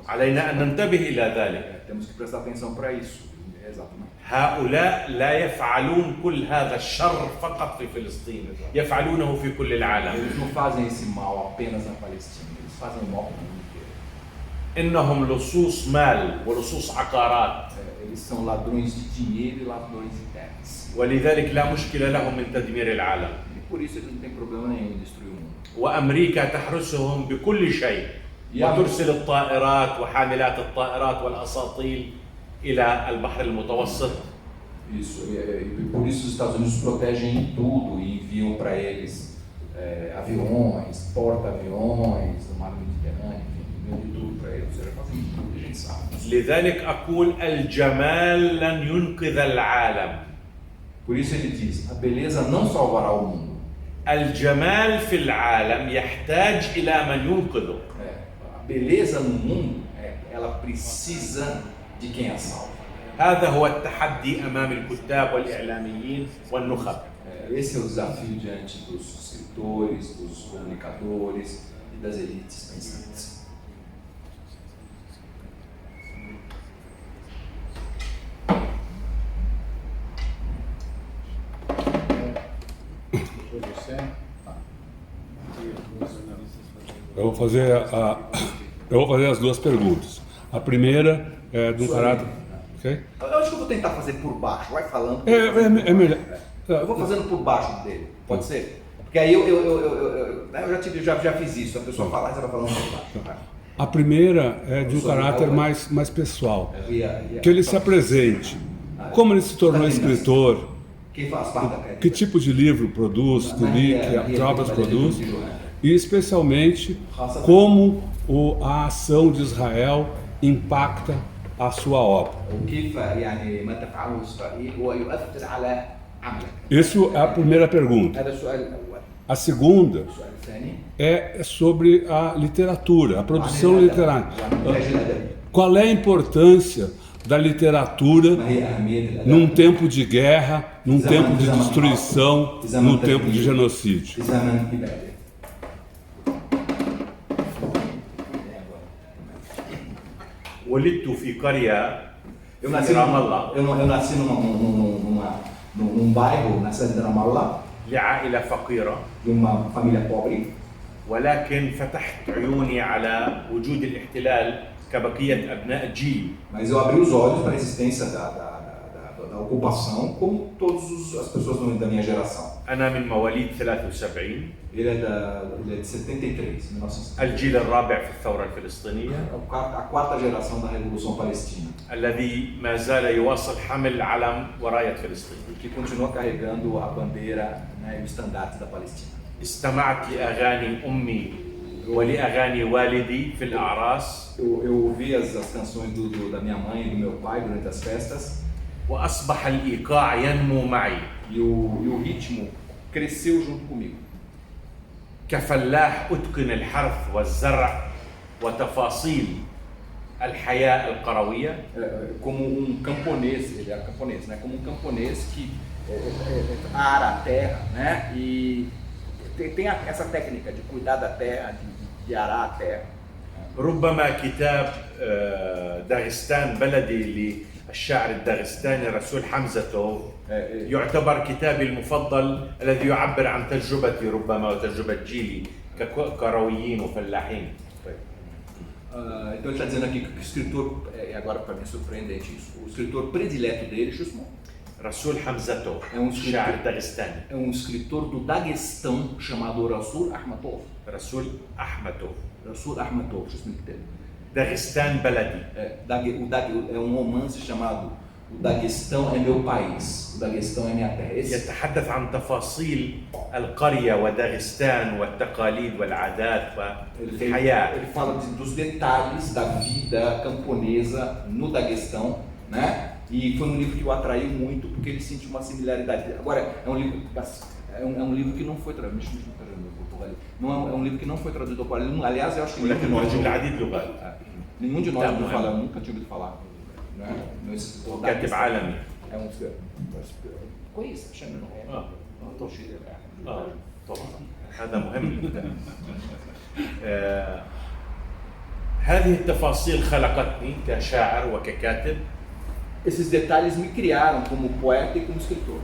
علينا أن ننتبه إلى ذلك. Temos que prestar atenção para isso. Exatamente. هؤلاء لا يفعلون كل هذا الشر فقط في فلسطين، يفعلونه في كل العالم. Eles não fazem esse mal apenas na Palestina, eles fazem o mal para o mundo inteiro. إنهم لصوص مال ولصوص عقارات، Eles são ladrões de dinheiro e ladrões de terras. ولذلك لا مشكلة لهم من تدمير العالم. E por isso eles não têm problema nenhum em destruir o mundo. وأمريكا تحرسهم بكل شيء، وترسل الطائرات وحاملات الطائرات والأساطيل إلى البحر المتوسط. Isso, e por isso os Estados Unidos protegem em tudo e enviam para eles aviões, porta-aviões, no mar Mediterrâneo, enfim, enviam de tudo para eles, já fazem tudo, a gente sabe. لذلك أقول الجمال لن ينقذ العالم. Por isso ele diz, a beleza não salvará o mundo. الجمال في العالم يحتاج إلى من ينقذه. A beleza no mundo, ela precisa de quem a salva. هذا هو التحدي أمام الكتاب والإعلاميين والنخب. Esse é o desafio diante dos escritores, dos comunicadores e das elites pensantes. Eu vou fazer as duas perguntas. A primeira é de um caráter. Okay? Eu acho que eu vou tentar fazer por baixo, vai falando. É melhor. Eu vou fazendo por baixo dele, pode ser? Porque aí eu já fiz isso, a pessoa falar e você vai falando por baixo. A primeira é de um caráter mais pessoal. Que ele se apresente. Como ele se tornou escritor, Quem faz parte da que tipo de livro produz, que obras produz, e especialmente como a ação de Israel impacta a sua obra. Isso é a primeira pergunta. A segunda é sobre a literatura, a produção literária. Qual é a importância da literatura num tempo de guerra, num tempo de destruição, num tempo de genocídio? ولدت في قرية Eu nasci num bairro, na cidade de Ramallah, لعائلة فقيرة، de uma família pobre, ولكن فتحت عيوني على وجود الاحتلال كبقية أبناء جيلي. mas eu abri os olhos para a existência da ocupação, como todas as pessoas da minha geração. أنا من مواليد 73. Ele é de 73, 1973. الجيل الرابع في الثورة الفلسطينية، A quarta geração da Revolução Palestina, الذي ما زال يواصل حمل علم وراية فلسطين. que continua carregando a bandeira, né, e o estandarte da Palestina. استمعت لأغاني أمي ولأغاني والدي في الأعراس، Eu ouvi as canções da minha mãe e do meu pai durante as festas, وأصبح الإيقاع ينمو معي. e o ritmo cresceu junto comigo. كفلاح أتقن الحرث والزرع وتفاصيل الحياة القروية، Como um camponês, ele é camponês, né? Como um camponês que ara a terra, né? E tem essa técnica de cuidar da terra, de arar a terra. ربما كتاب داغستان بلدي للشاعر الداغستاني رسول حمزة يعتبر كتابي المفضل الذي يعبر عن تجربتي ربما وتجربة جيلي ككرويين وفلاحين. Então ele está dizendo aqui que o escritor, agora para mim é surpreendente isso, o escritor predileto dele, Shusman, رسول حمزة É شاعر داغستاني. é um escritor do Daguestão chamado Rasul Ahmatov. رسول أحمتوف. Rasul Ahmatov, deixa eu explicar. داغستان بلدي. É um romance chamado O Daguestão é meu país, o Daguestão é minha terra. يتحدث عن تفاصيل القرية وداغستان والتقاليد والعادات والحياة. Ele fala dos detalhes da vida camponesa no Daguestão, né? E foi um livro que o atraiu muito porque ele sentiu uma similaridade. Agora, é um livro que não foi traduzido. Não é um livro que não foi traduzido ao português. Aliás, eu acho que ولكن موجود العديد لغات. nenhum de nós ouviu falar, nunca tinha ouvido falar. Né? كاتب عالمي. É um كويس عشان طبعا هذا مهم جدا. هذه التفاصيل خلقتني كشاعر وككاتب esses detalhes me criaram como poeta e como escritor.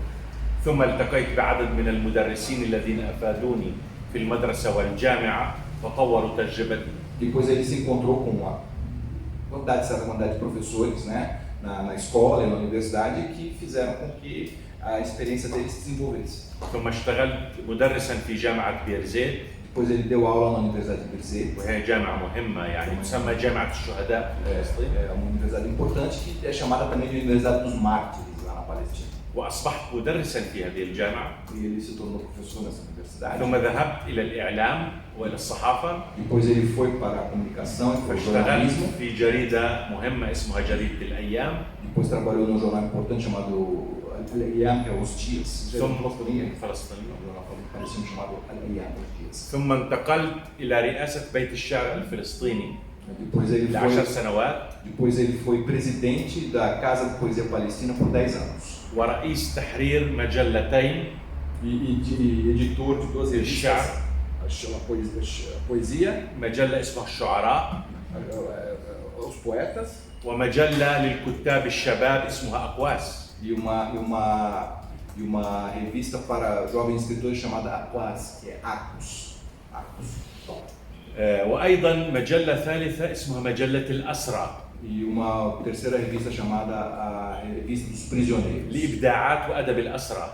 ثم التقيت بعدد من المدرسين الذين أفادوني في المدرسة والجامعة فطوروا تجربتي. Depois ele se encontrou com uma certa quantidade de professores, né, na escola e na universidade que fizeram com que a experiência dele se desenvolvesse. ثم اشتغلت مدرسا في جامعة بيرزيت. Depois ele deu aula na Universidade de Birzeit. وهي جامعة مهمة يعني تسمى جامعة الشهداء في فلسطين. É uma universidade importante que é chamada também de Universidade dos Mártires lá na Palestina. وأصبحت مدرسا في هذه الجامعة. E ele se tornou professor nessa universidade. ثم ذهبت إلى الإعلام وإلى الصحافة. Depois ele foi para a comunicação e para o فاشتغلت jornalismo. في جريدة مهمة اسمها جريدة الأيام. Depois trabalhou num jornal importante chamado Al-Ayyam, que é Os Dias. فلسطينية. Um jornal palestino chamado Al-Ayyam, Os Dias. ثم انتقلت إلى رئاسة بيت الشعر الفلسطيني ل10 سنوات. Depois ele foi presidente da Casa de Poesia Palestina por 10 anos. ورئيس تحرير مجلتين E editor de 2 الشعر. revistas, a poesia, مجلة اسمها الشعراء os poetas, ومجلة للكتاب الشباب اسمها أقواس. e uma revista para jovens escritores chamada Aquas, que é Acos. وأيضا مجلة ثالثة اسمها مجلة الأسرى E uma terceira revista chamada a Revista dos Prisioneiros. لإبداعات وأدب الأسرى.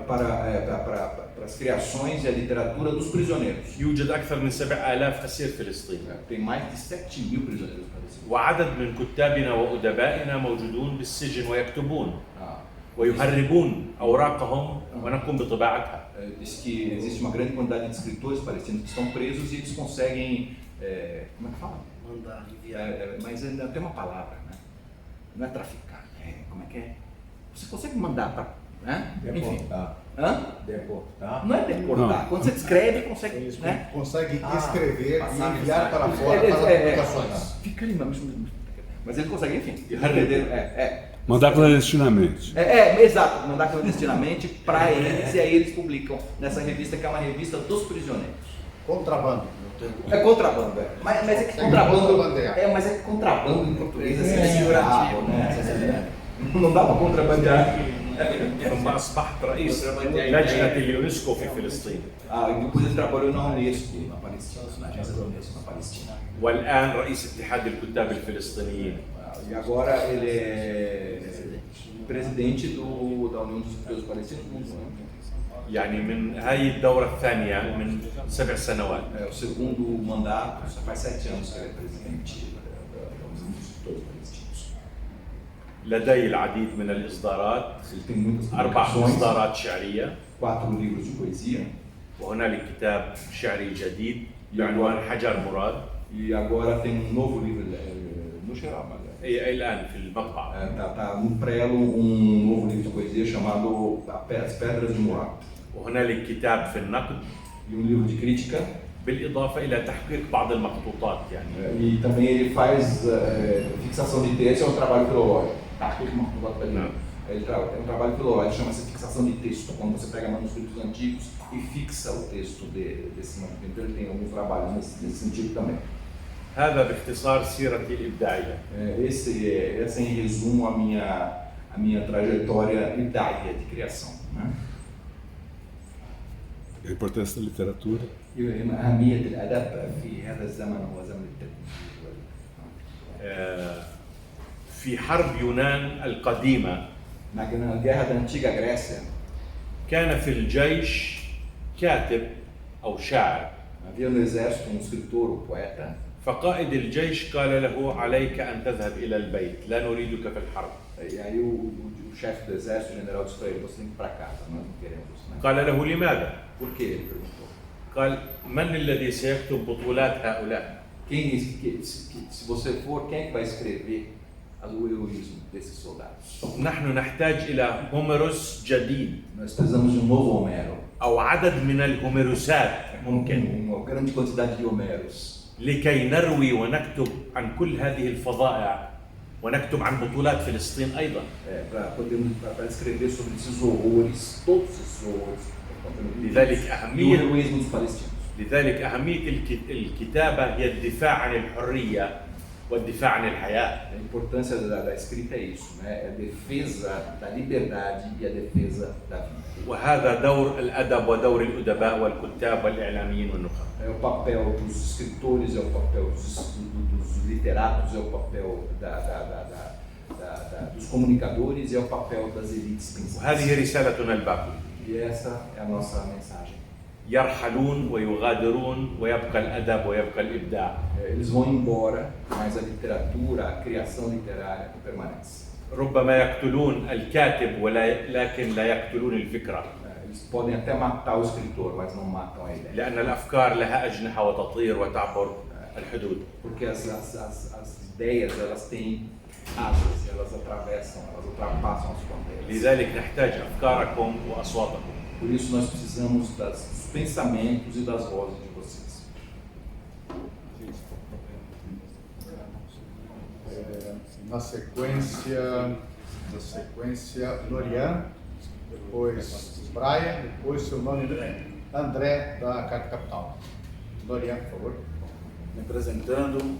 Para as criações e a literatura dos prisioneiros. يوجد أكثر من 7,000 أسير فلسطيني. Tem mais de 7.000 prisioneiros palestinos. وعدد من كتابنا وأدبائنا موجودون بالسجن ويكتبون Ah, ويهربون أوراقهم ونقوم بطباعتها. diz que existe uma grande quantidade de escritores palestinos que estão presos e eles conseguem, como é que fala? Mandar, Mas ainda tem uma palavra, né? Não é traficar, como é que é? Você consegue mandar para, né? Enfim. Deportar. Hã? Deportar. Não é deportar. Não. Quando você descreve, consegue, Eles né? conseguem escrever passar e enviar para mensagem. fora para publicações. Fica ali, mas ele consegue, enfim. يهرب. Mandar clandestinamente. Exato, mandar clandestinamente para eles e aí eles publicam nessa revista que é uma revista dos prisioneiros. Contrabando. É contrabando, mas é que contrabando. contrabandear. Mas é que contrabando em português é censurável, né? Não dá para contrabandear. ثم أصبحت رئيس لجنة اليونسكو في فلسطين. E depois ele trabalhou na Unesco, na Palestina, na agência da Unesco, na Palestina. والآن رئيس اتحاد الكتاب الفلسطينيين. E agora ele é presidente da União dos Escritores Palestinos do mundo. يعني من هاي الدورة الثانية من 7 سنوات. É o segundo mandato, já faz 7 anos que ele é presidente da União dos Escritores Palestinos. لدي العديد من الإصدارات. Ele tem muitas 4 publicações, إصدارات شعرية. 4 livros de poesia. وهنالك كتاب شعري جديد بعنوان حجر مراد. E agora tem um novo livro, no geral, أي الآن في المطبعة. tá no prelo novo livro de poesia chamado As Pedras de Murad. وهنالك كتاب في النقد. E livro de crítica. بالإضافة إلى تحقيق بعض المخطوطات يعني. E também ele faz fixação de texto, é um trabalho filológico. Ele é um trabalho filológico, chama-se fixação de texto, quando você pega manuscritos antigos e fixa o texto desse manuscrito. Então ele tem alguns trabalhos nesse sentido também. هذا باختصار سيرتي الإبداعية. Essa em resumo a minha trajetória ibdáia de criação, né? A importância da literatura. أهمية الأدب في هذا الزمن هو زمن التكنولوجيا. في حرب يونان القديمة Na guerra da antiga Grécia, كان في الجيش كاتب أو شاعر. havia no exército escritor ou poeta. فقائد الجيش قال له عليك أن تذهب إلى البيت لا نريدك في الحرب. E aí o chefe do exército, o general, disse para ele: você tem que ir para casa, nós não queremos. Né? قال له لماذا؟ Por que? Ele perguntou. قال من الذي سيكتب بطولات هؤلاء؟ Se você for, quem é que vai escrever o heroísmo desses soldados? نحن نحتاج إلى هوميروس جديد Nós precisamos de novo Homero. أو عدد من الهوميروسات ممكن Uma grande quantidade de Homeros. لكي نروي ونكتب عن كل هذه الفظائع ونكتب عن بطولات فلسطين أيضا. Para escrever sobre esses horrores, todos esses horrores. لذلك E o heroísmo dos palestinos. لذلك أهمية الكتابة هي الدفاع عن الحرية والدفاع عن الحياة. A importância da escrita é isso, né? É a defesa da liberdade e a defesa da vida. وهذا دور الأدب ودور الأدباء والكتاب والإعلاميين والنخب. É o papel dos escritores, é o papel dos literatos, é o papel dos comunicadores, é o papel das elites pensantes. وهذه رسالتنا الباقية. E essa é a nossa mensagem. يرحلون ويغادرون ويبقى الأدب ويبقى الإبداع. Eles vão embora, mas a literatura, a criação literária permanece. ربما يقتلون الكاتب لكن لا يقتلون الفكرة. Eles podem até matar o escritor, mas não matam a ideia. لأن الأفكار لها أجنحة وتطير وتعبر الحدود. Porque as ideias, elas têm asas, elas atravessam, elas ultrapassam as fronteiras. لذلك نحتاج أفكاركم وأصواتكم. Por isso nós precisamos dos pensamentos e das vozes de vocês. Na sequência, Norian, depois Brian, depois seu nome André, da Carta Capital. Norian, por favor. Me apresentando,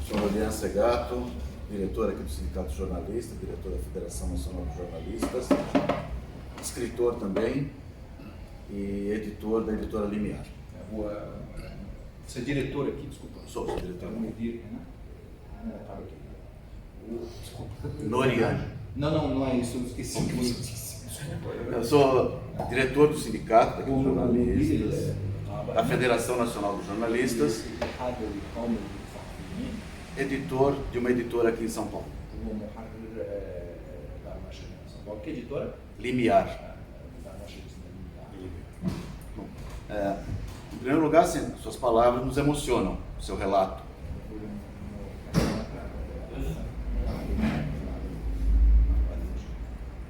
sou Norian Segato, diretor aqui do Sindicato de Jornalistas, diretor da Federação Nacional de Jornalistas, escritor também e editor da editora Limiar. Você é diretor aqui, desculpa. Sou diretor. Desculpa. Norian. Não é isso, eu esqueci. Eu sou diretor do Sindicato daqui de Jornalistas, da Federação Nacional de Jornalistas, editor de uma editora aqui em São Paulo. Que editora? Limiar. Bom, em primeiro lugar, sim, suas palavras nos emocionam, o seu relato.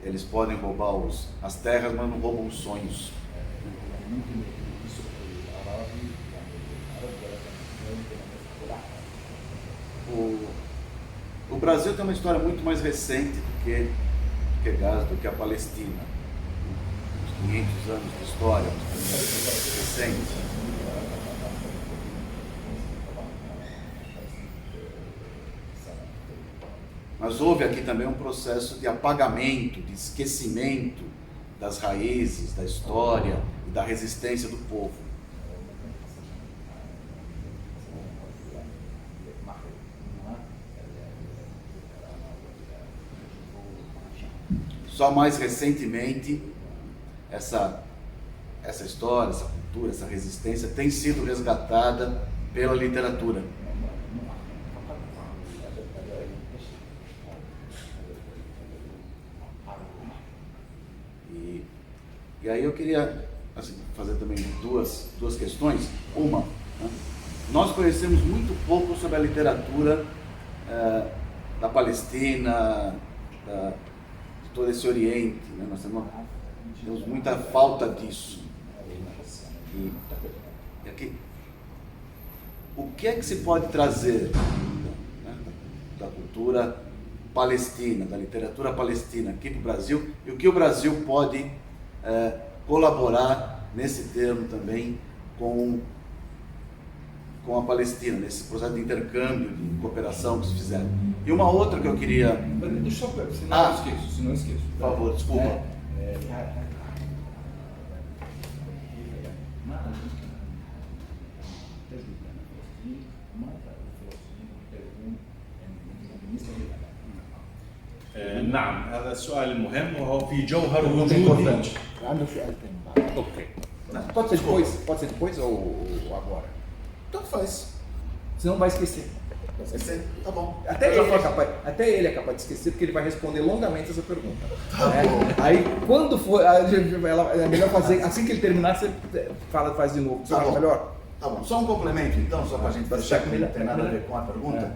Eles podem roubar as terras, mas não roubam os sonhos. O Brasil tem uma história muito mais recente do que a Palestina. Uns 500 anos de história, recente. Mas houve aqui também um processo de apagamento, de esquecimento das raízes, da história e da resistência do povo. Só mais recentemente, essa história, essa cultura, essa resistência tem sido resgatada pela literatura. E aí eu queria fazer também duas questões. Uma, né? Nós conhecemos muito pouco sobre a literatura da Palestina, de todo esse Oriente, né? Nós temos muita falta disso. E aqui, o que é que se pode trazer, né, da cultura palestina, da literatura palestina aqui para o Brasil, e o que o Brasil pode colaborar nesse termo também com a Palestina, nesse processo de intercâmbio, de cooperação que se fizeram. E uma outra que eu queria... Deixa eu ver, senão eu esqueço. Por favor, desculpa. نعم هذا السؤال مهم وهو في جوهر Pergunta وجودي. importante. اوكي. Pode ser depois ou agora? Então faz. Senão vai esquecer. Tá bom. Até ele é capaz de esquecer, porque ele vai responder longamente essa pergunta. Aí, quando for, é melhor fazer, assim que ele terminar, você faz de novo. Você Tá acha bom. melhor? Tá bom. Só um complemento então, só para a gente deixar que não tem nada a ver com a pergunta.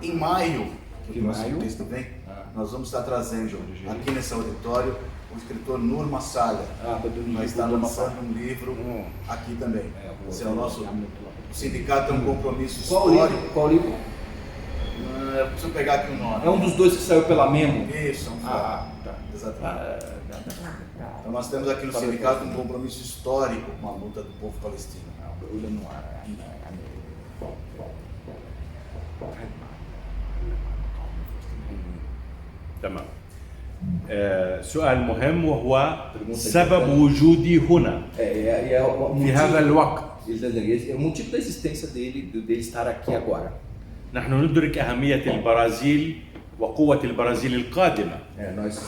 Em maio, que o nosso texto vem, nós vamos estar trazendo aqui nesse auditório o escritor Nur Massalha. Vai estar lançando um livro aqui também. Esse é o nosso... O sindicato tem um compromisso histórico. Qual livro? Preciso pegar aqui o nome. É um dos dois que saiu pela Memo? Isso, tá. Exatamente. Então nós temos aqui no sindicato um compromisso histórico com a luta do povo palestino. تمام. سؤال مهم وهو سبب وجودي هنا في هذا الوقت. É o motivo da existência dele estar aqui agora. نحن ندرك أهمية البرازيل وقوة البرازيل القادمة. Nós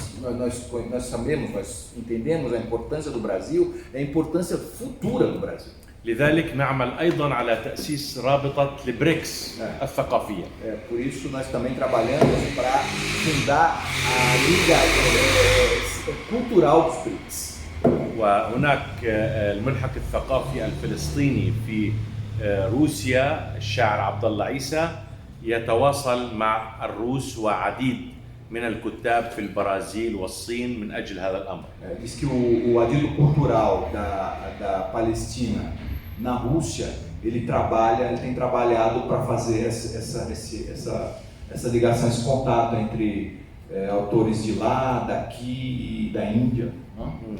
sabemos, nós entendemos a importância do Brasil, a importância futura do Brasil. لذلك نعمل أيضا على تأسيس رابطة البريكس الثقافية. Por isso nós também trabalhamos para fundar a Liga Cultural dos BRICS. وهناك الملحق الثقافي الفلسطيني في روسيا الشاعر عبد الله عيسى يتواصل مع الروس وعديد من الكتاب في البرازيل والصين من أجل هذا الأمر. Diz que o adido cultural da Palestina na Rússia, ele tem trabalhado para fazer essa ligação, esse contato entre autores de lá, daqui e da Índia.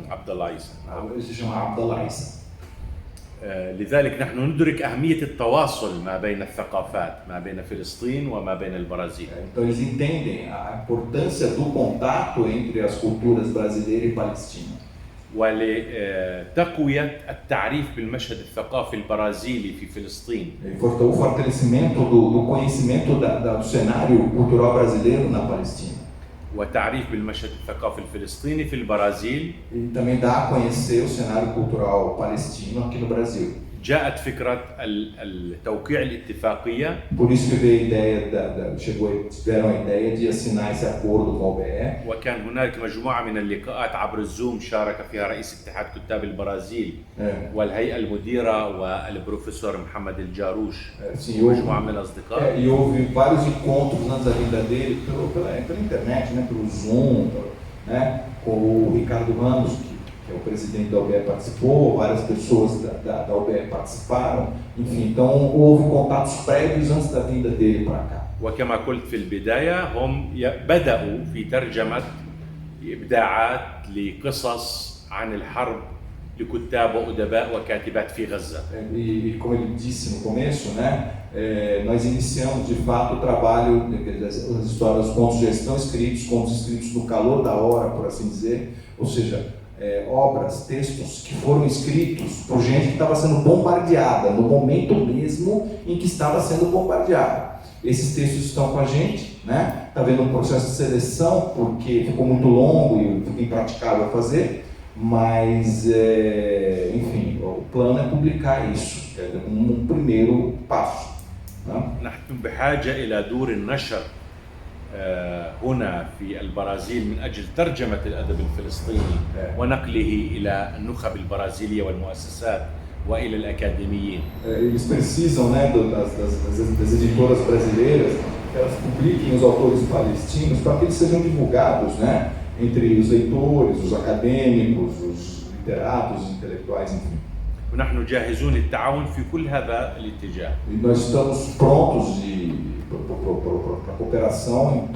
عبد الله عيسى. Ele se chama Abdallah Issa. لذلك نحن ندرك أهمية التواصل ما بين الثقافات ما بين فلسطين وما بين البرازيل. Então eles entendem a importância do contato entre as culturas brasileira e palestina. ولتقوية التعريف بالمشهد الثقافي البرازيلي في فلسطين. O fortalecimento do conhecimento do cenário cultural brasileiro na Palestina. وتعريف بالمشهد الثقافي الفلسطيني في البرازيل. E também dá a conhecer o cenário cultural palestino aqui no Brasil. جاءت فكرة توقيع الاتفاقية. Por isso que veio a ideia tiveram a ideia de assinar esse acordo com a OBE. وكان هناك مجموعة من اللقاءات عبر الزوم شارك فيها رئيس اتحاد كتاب البرازيل والهيئة المديرة والبروفيسور محمد الجاروش ومجموعة من الأصدقاء. E houve vários encontros antes da vinda dele pela internet, né, pelo Zoom, né, com o Ricardo Ramos, que é o presidente da OBE, participou, várias pessoas da OBE participaram, enfim, então houve contatos prévios antes da vinda dele para cá. وكما قلت في البداية هم بدأوا في ترجمة إبداعات لقصص عن الحرب لكتاب وأدباء وكاتبات في غزة. E como ele disse no começo, né, nós iniciamos de fato o trabalho, as histórias, os contos já estão escritos, contos escritos no calor da hora, por assim dizer, ou seja, obras, textos que foram escritos por gente que estava sendo bombardeada, no momento mesmo em que estava sendo bombardeada. Esses textos estão com a gente, né? Está havendo um processo de seleção, porque ficou muito longo e fica impraticável fazer, mas, enfim, o plano é publicar isso, um primeiro passo. نحن بحاجة إلى دور النشر هنا في البرازيل من أجل ترجمة الأدب الفلسطيني ونقله إلى النخب البرازيلية والمؤسسات وإلى الأكاديميين. Eles precisam, né, das editoras brasileiras que elas publiquem os autores palestinos para que eles sejam divulgados, né, entre os leitores, os acadêmicos, os literatos, os intelectuais, enfim. ونحن جاهزون للتعاون في كل هذا الاتجاه. E nós estamos prontos para cooperação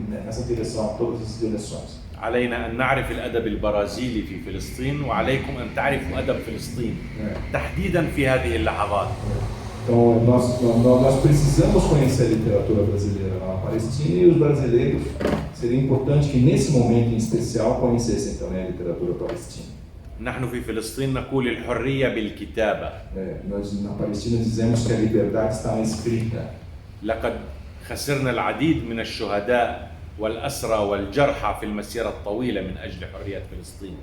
nessa direção, todas as direções. علينا أن نعرف الأدب البرازيلي في فلسطين وعليكم أن تعرفوا أدب فلسطين تحديدا في هذه اللحظات. Então nós precisamos conhecer a literatura brasileira lá na Palestina e os brasileiros seria importante que nesse momento em especial conhecessem também a literatura palestina. نحن في فلسطين نقول الحرية بالكتابة. Nós na Palestina dizemos que a liberdade está na escrita. لقد خسرنا العديد من الشهداء والأسرى والجرحى في المسيرة الطويلة من أجل حرية فلسطين.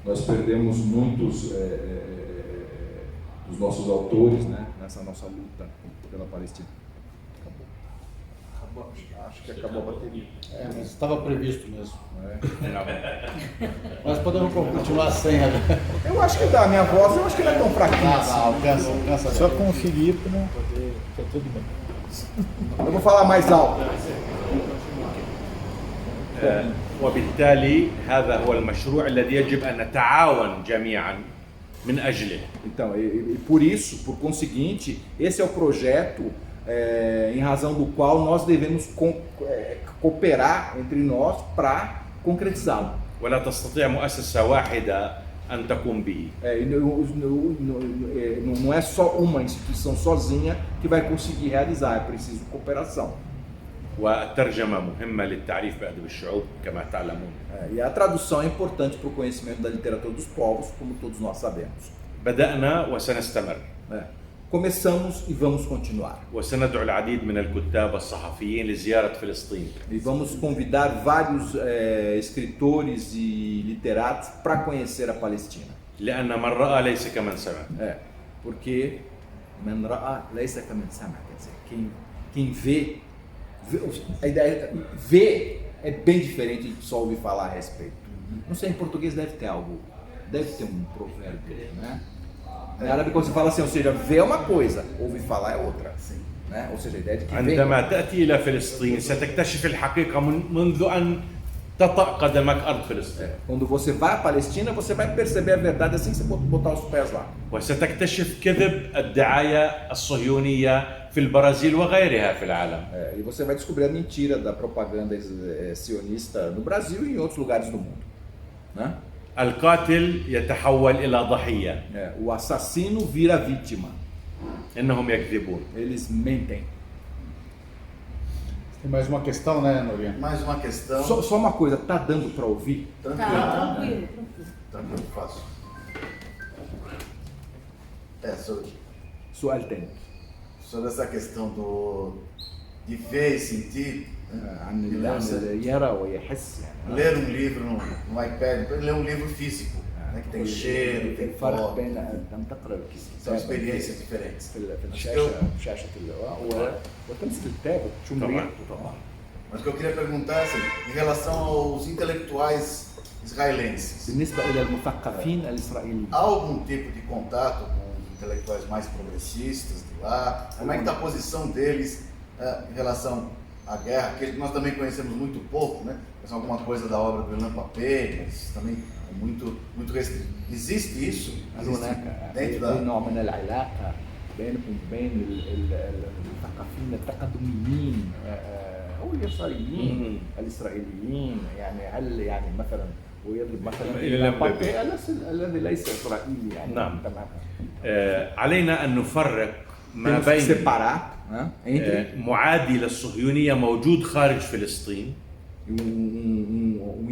Nós perdemos muitos dos nossos autores, né, nessa nossa luta pela Palestina. Acabou. Acho que acabou a bateria. Mas estava previsto mesmo. Nós podemos continuar sem. Eu acho que dá, minha voz eu acho que não é tão fraquinha assim. Alcança. Só com o Filipe, né? Tá tudo bem. Eu vou falar mais alto. وبالتالي هذا هو المشروع الذي يجب أن نتعاون جميعا من أجله. Então, e por isso, por conseguinte, esse é o projeto em razão do qual nós devemos cooperar entre nós para concretizá-lo. ولا تستطيع مؤسسة واحدة أن تقوم به. Não é só uma instituição sozinha que vai conseguir realizar, é preciso cooperação. والترجمة مهمة للتعريف بأدب الشعوب كما تعلمون. E a tradução é importante para o conhecimento da literatura dos povos, como todos nós sabemos. بدأنا وسنستمر. Começamos e vamos continuar. وسندعو العديد من الكتاب والصحفيين لزيارة فلسطين. E vamos convidar vários escritores e literatos para conhecer a Palestina. لأن من رأى ليس كمن سمع. Porque من رأى ليس كمن سمع, quer dizer, quem vê, a ideia ver é bem diferente de só ouvir falar a respeito. Não sei, em português deve ter um provérbio, né? Em árabe quando você fala assim, ou seja, ver é uma coisa, ouvir falar é outra, né? Ou seja, a ideia de que عندما تأتي إلى فلسطين ستكتشف الحقيقة منذ أن تطأ قدمك أرض فلسطين. Quando você vai à Palestina, você vai perceber a verdade assim que você botar os pés lá. وستكتشف كذب الدعاية الصهيونية في البرازيل وغيرها في العالم. E você vai descobrir a mentira da propaganda sionista no Brasil e em outros lugares do mundo, né? القاتل يتحول إلى ضحية. O assassino vira vítima. إنهم يكذبون. Eles mentem. Tem mais uma questão, né, Norinha? Mais uma questão. Só uma coisa, tá dando para ouvir? Tranquilo. Fácil. Sobre essa questão de ver e sentir. Ler um livro no iPad, ler um livro físico, né, que tem cheiro, tem foto. São experiências diferentes. Mas o que eu queria perguntar é assim, em relação aos intelectuais israelenses. Há algum tipo de contato com os intelectuais mais progressistas de lá? Como é que está a posição deles em relação à guerra, que nós também conhecemos muito pouco, né? Mas alguma coisa da obra do Ilan Pappé, mas também é muito restrito. Existe isso? Dentro da... بينكم وبين المثقفين التقدميين او الاسرائيليين يعني هل يعني مثلا ويضرب مثلا الذي ليس اسرائيلي يعني نعم. علينا ان نفرق ما بين معادي للصهيونية موجود خارج فلسطين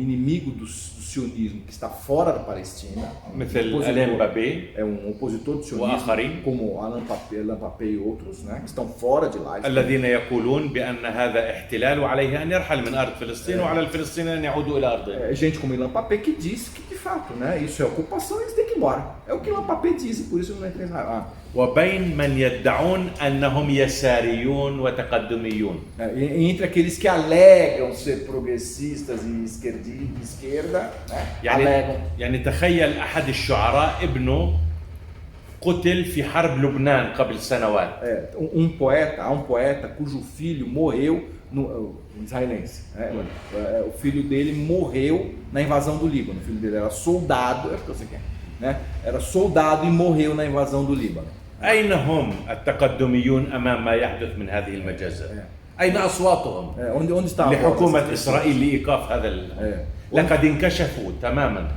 inimigo do sionismo que está fora da Palestina, مثل ألان بابي opositor do sionismo como Alan Pappé e outros, né, que estão fora de lá. الذين يقولون بأن هذا احتلال وعليه أن يرحل من أرض فلسطين وعلى الفلسطينيين أن يعودوا إلى أرضهم. Gente como Ilan Pappé que diz que de fato, né, isso é ocupação e eles têm que ir embora. É o que Ilan Pappé diz e por isso não entra em Israel. وبين من يدعون أنهم يساريون وتقدميون. Entre aqueles que alegam ser progressistas e esquerda, né? يعني تخيل أحد الشعراء ابنه قتل في حرب لبنان قبل سنوات. Há um poeta cujo filho morreu israelense. O filho dele morreu na invasão do Líbano. O filho dele era soldado, né? Era soldado e morreu na invasão do Líbano. أين هم التقدميون أمام ما يحدث من هذه المجازر؟ أين أصواتهم لحكومة إسرائيل لإيقاف هذا لقد انكشفوا تماما.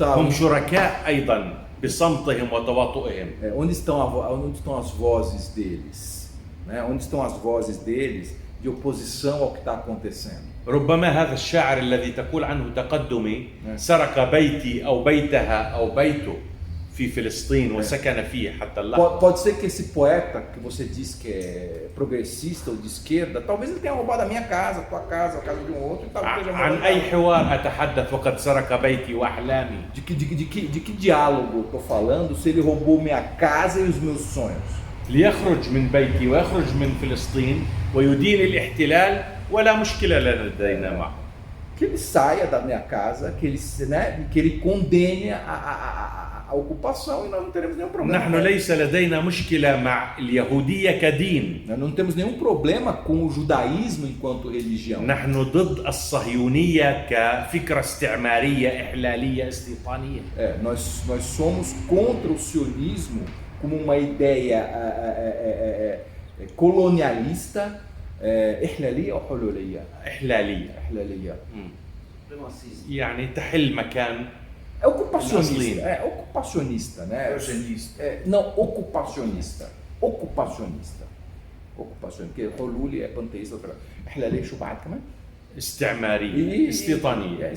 هم شركاء أيضا بصمتهم وتواطؤهم. Onde estão as vozes deles? Né? Onde estão as vozes deles de oposição ao que está acontecendo? ربما هذا الشاعر الذي تقول عنه تقدمي سرق بيتي أو بيتها أو بيته في فلسطين وسكن فيه حتى اللحظة. Pode ser que esse poeta que você diz que é progressista ou de esquerda, talvez ele tenha roubado a minha casa, a tua casa, a casa de um outro. عن أي حوار أتحدث وقد سرق بيتي وأحلامي. De que diálogo estou falando se ele roubou minha casa e os meus sonhos? ليخرج من بيتي ويخرج من فلسطين ويدين الاحتلال ولا مشكلة لدينا معه. Que ele saia da minha casa, que ele condene a ocupação e nós não teremos nenhum problema. نحن ليس لدينا مشكلة مع اليهودية كدين. Nós não temos nenhum problema com o judaísmo enquanto religião. نحن ضد الصهيونية كفكرة استعمارية إحلالية استيطانية. Nós somos contra o sionismo como uma ideia colonialista. إحلالية أو حلولية؟ إحلالية. إحلالية. يعني تحل مكان É ocupacionista, né? Não, ocupacionista. porque حلولي é panteísta. إحلالية شو بعد كمان؟ استعمارية استيطانية.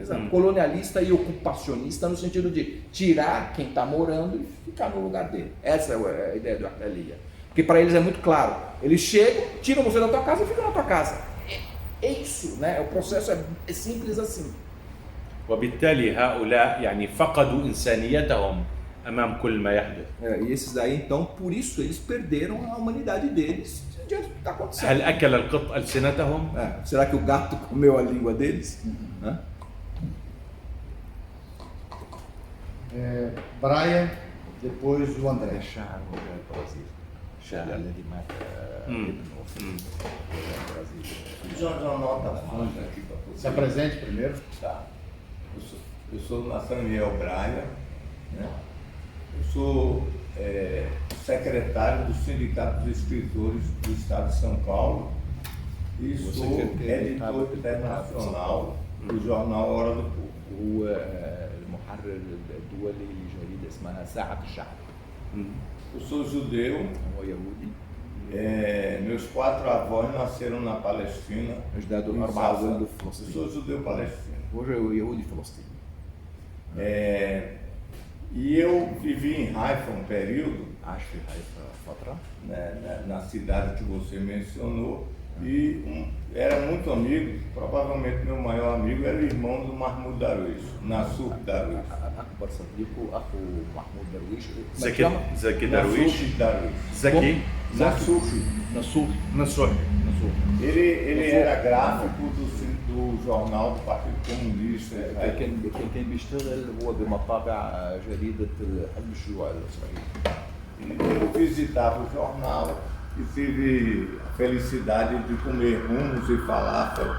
Exato. Colonialista e ocupacionista no sentido de tirar quem está morando e ficar no lugar dele. Essa é a ideia do Ahlelia. Porque para eles é muito claro. Eles chegam, tiram você da tua casa e ficam na tua casa. É isso, né? O processo é simples assim. وبالتالي هؤلاء يعني فقدوا إنسانيتهم أمام كل ما يحدث. E esses daí, então, por isso eles perderam a humanidade deles diante do que está acontecendo. هل أكل القط ألسنتهم؟ Será que o gato comeu a língua deles? Brian, depois o André. الشاعر هو البرازيل. الشاعر الذي مات ابنه في البرازيل. Se apresente primeiro. Tá. Eu sou Nathaniel Braga, né? Eu sou secretário do Sindicato dos Escritores do Estado de São Paulo e sou editor internacional do jornal Hora do Povo. هو المحرر الدولي لجريدة اسمها ساعة الشعب. Eu sou judeu. هو يهودي. Meus 4 avós nasceram na Palestina. أجداده 4 ولدوا في Eu فلسطين. sou judeu palestino. هو يهودي فلسطيني. E eu vivi em Haifa um período, عاش في حيفا فترة. né, na cidade que você mencionou, e era muito amigo, provavelmente meu maior amigo era o irmão do Mahmoud Darwish, Nassur Darwish. أكبر صديقه أخو محمود درويش. زكي درويش. Nassur Darwish. زكي نصور. Ele era gráfico do jornal do Partido Comunista. كان بيشتغل هو بمطابع جريدة حزب الشيوعي الإسرائيلي. Eu visitava o jornal e tive a felicidade de comer hummus e falafel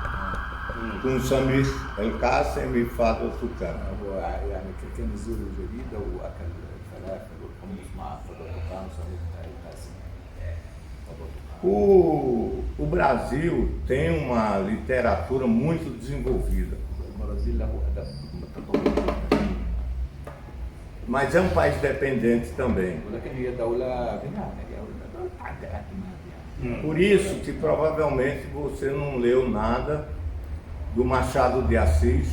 com Samir El-Qassem e Fado Tucano. هو يعني كان يزور الجريدة وأكل الفلافل والحمص مع فضل القام وسمير القاسم. O Brasil tem uma literatura muito desenvolvida. البرازيل له أدب متطور. Mas é um país dependente também. ولكن هي دولة غنية، دولة تعدى اعتماد يعني. Por isso que provavelmente você não leu nada do Machado de Assis,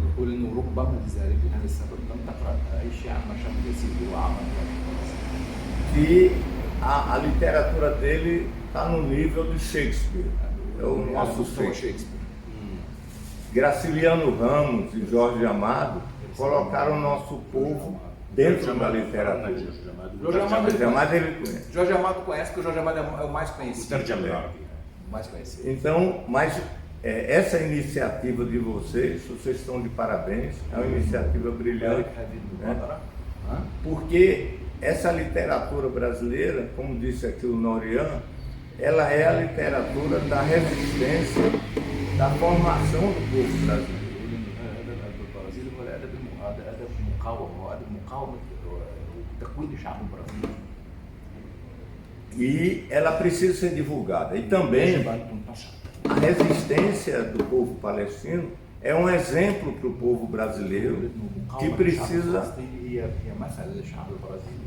بقول إنه ربما لذلك لهذا السبب لم تقرأ أي شيء عن مشهد ياسين وعمل. que a literatura dele está no nível de Shakespeare. É o nosso Shakespeare. Graciliano Ramos e Jorge Amado colocaram o nosso povo dentro da literatura. Jorge Amado ele conhece. Jorge Amado conhece, porque o Jorge Amado é o mais conhecido. Mais conhecido. Então, mas essa iniciativa de vocês estão de parabéns, é uma iniciativa brilhante, né? Porque essa literatura brasileira, como disse aqui o Norian, ela é a literatura da resistência, da formação do povo brasileiro. البرازيل هو الأدب أدب مقاومة، هو أدب مقاومة وتكوين الشعب البرازيلي. E ela precisa ser divulgada. E também a resistência do povo palestino é um exemplo para o povo brasileiro que precisa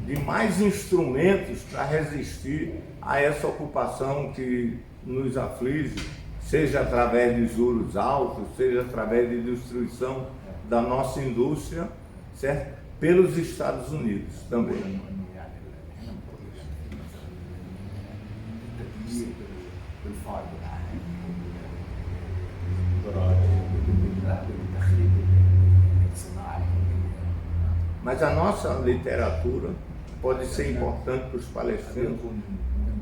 de mais instrumentos para resistir a essa ocupação que nos aflige, seja através de juros altos, seja através de destruição da nossa indústria, certo? Pelos Estados Unidos também. Mas a nossa literatura pode ser importante para os palestinos,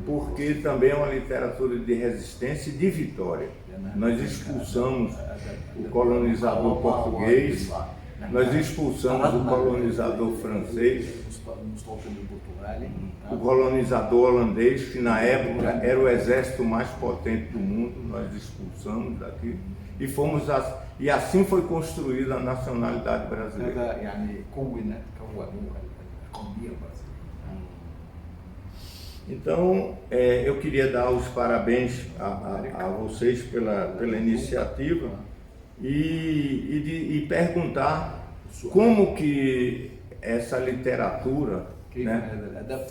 porque também é uma literatura de resistência e de vitória. Nós expulsamos o colonizador português, nós expulsamos o colonizador francês, o colonizador holandês, que na época era o exército mais potente do mundo, nós expulsamos daqui. E assim foi construída a nacionalidade brasileira. Então, eu queria dar os parabéns a vocês pela iniciativa e perguntar como que essa literatura, né,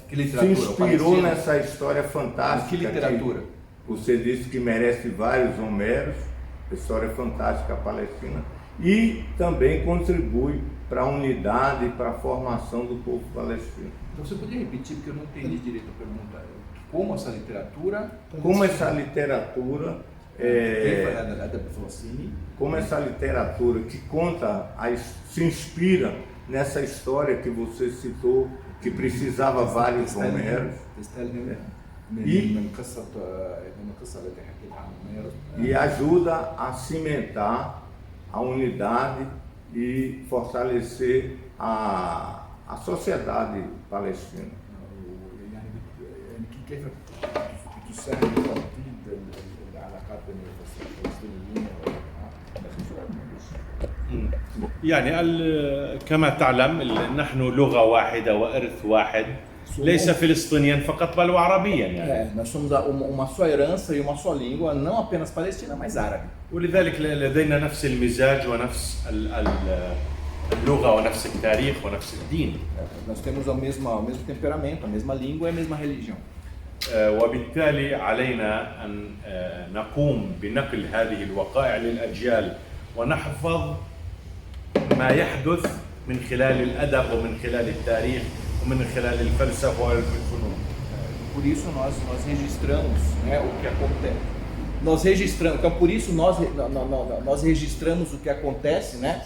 Que se literatura? inspirou nessa história fantástica. Que literatura? Você disse que merece vários Homeros, história fantástica palestina, e também contribui para a unidade e para a formação do povo palestino. Então você poderia repetir, porque eu não entendi direito a pergunta. Como essa literatura... Como essa literatura como essa literatura que conta, se inspira nessa história que você citou, que precisava vários Homeros, e ajuda a cimentar a unidade e fortalecer a sociedade palestina. يعني كما تعلم نحن لغة واحدة وإرث واحد ليس فلسطينيا فقط بل وعربيا يعني. Nós somos uma só herança e uma só língua, não apenas palestina, mas árabe. ولذلك لدينا نفس المزاج ونفس اللغة ونفس التاريخ ونفس الدين. Nós temos o mesmo temperamento, a mesma língua e a mesma religião. وبالتالي علينا أن نقوم بنقل هذه الوقائع للأجيال ونحفظ ما يحدث من خلال الأدب ومن خلال التاريخ ومن خلال الفلسفة والفنون. Por isso nós registramos, né, o que acontece. Nós registramos, então por isso nós registramos o que acontece, né,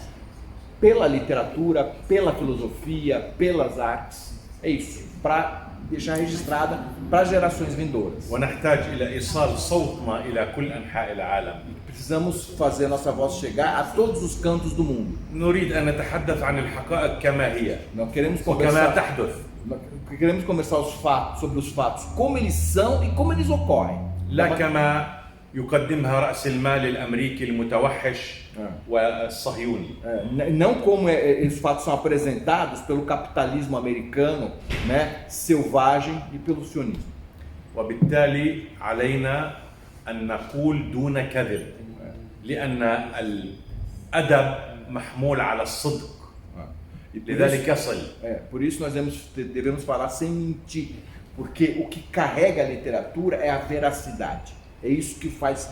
pela literatura, pela filosofia, pelas artes. É isso, para deixar registrada para gerações vindouras. ونحتاج إلى إيصال صوتنا إلى كل أنحاء العالم. Precisamos fazer a nossa voz chegar a todos os cantos do mundo. نريد أن نتحدث عن الحقائق كما هي. Nós queremos وكما conversar, تحدث. queremos conversar sobre os fatos, como eles são e como eles ocorrem. لا كما يقدمها رأس المال الأمريكي المتوحش والصهيوني. Não como esses fatos são apresentados pelo capitalismo americano, né, selvagem, e pelo sionismo. وبالتالي علينا أن نقول دون كذب لأن الأدب محمول على الصدق لذلك يصل. Por isso nós devemos falar sem mentir, porque o que carrega a literatura é a veracidade. É isso que faz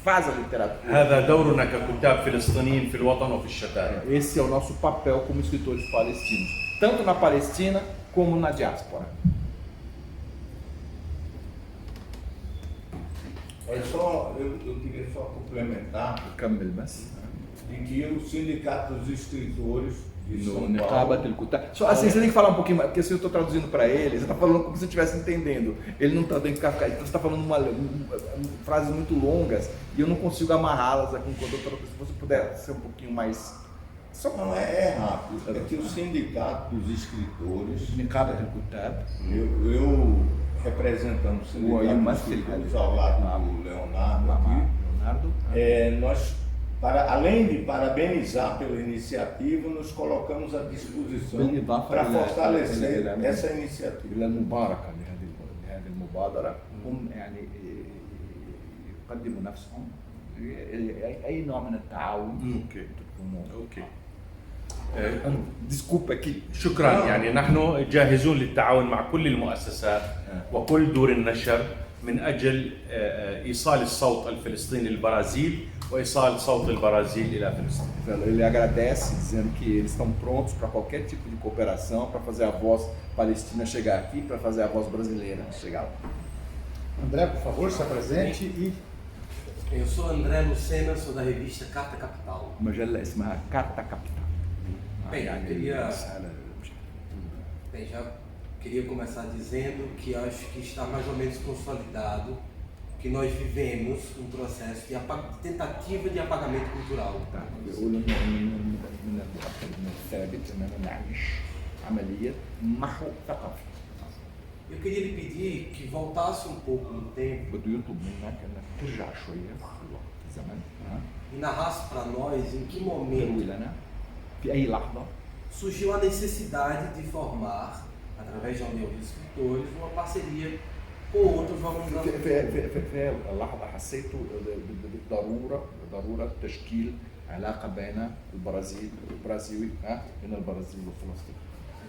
a literatura. هذا دورنا ككتاب فلسطينيين في الوطن وفي الشتات. Esse é o nosso papel como escritores palestinos, tanto na Palestina como na diáspora. Eu queria só complementar de que o Sindicato dos Escritores de São Paulo... Só assim, você tem que falar um pouquinho mais, porque se eu estou traduzindo para ele, você está falando como se eu estivesse entendendo. Ele não está dentro de ficar, então você está falando frases muito longas e eu não consigo amarrá-las aqui enquanto eu estou. Se você puder ser um pouquinho mais... Não, é rápido. É que o Sindicato dos Escritores... Eu representando o Sindicato dos Escritores ao lado do Leonardo aqui, nós, além de parabenizar pela iniciativa, nos colocamos à disposição para fortalecer essa iniciativa. هذه المبادرة هم يعني يقدموا نفسهم أي نوع من التعاون. أوكي. Desculpa aqui. شكرا. يعني نحن جاهزون للتعاون مع كل المؤسسات وكل دور النشر من أجل إيصال الصوت الفلسطيني للبرازيل وإيصال صوت البرازيل إلى فلسطين. Ele agradece, dizendo que eles estão prontos para qualquer tipo de cooperação, para fazer a voz palestina chegar aqui, para fazer a voz brasileira chegar lá. André, por favor, se apresente e... Eu sou André Lucena, sou da revista Carta Capital. مجلة اسمها Carta Capital. Bem, já queria começar dizendo que acho que está mais ou menos consolidado que nós vivemos um processo de tentativa de apagamento cultural. Eu queria lhe pedir que voltasse um pouco no tempo e narrasse para nós em que momento surgiu a necessidade de formar, através da União dos Escritores, uma parceria com outros organizações. اللحظة حسيت بالضرورة تشكيل علاقة بين البرازيل بين البرازيل وفلسطين.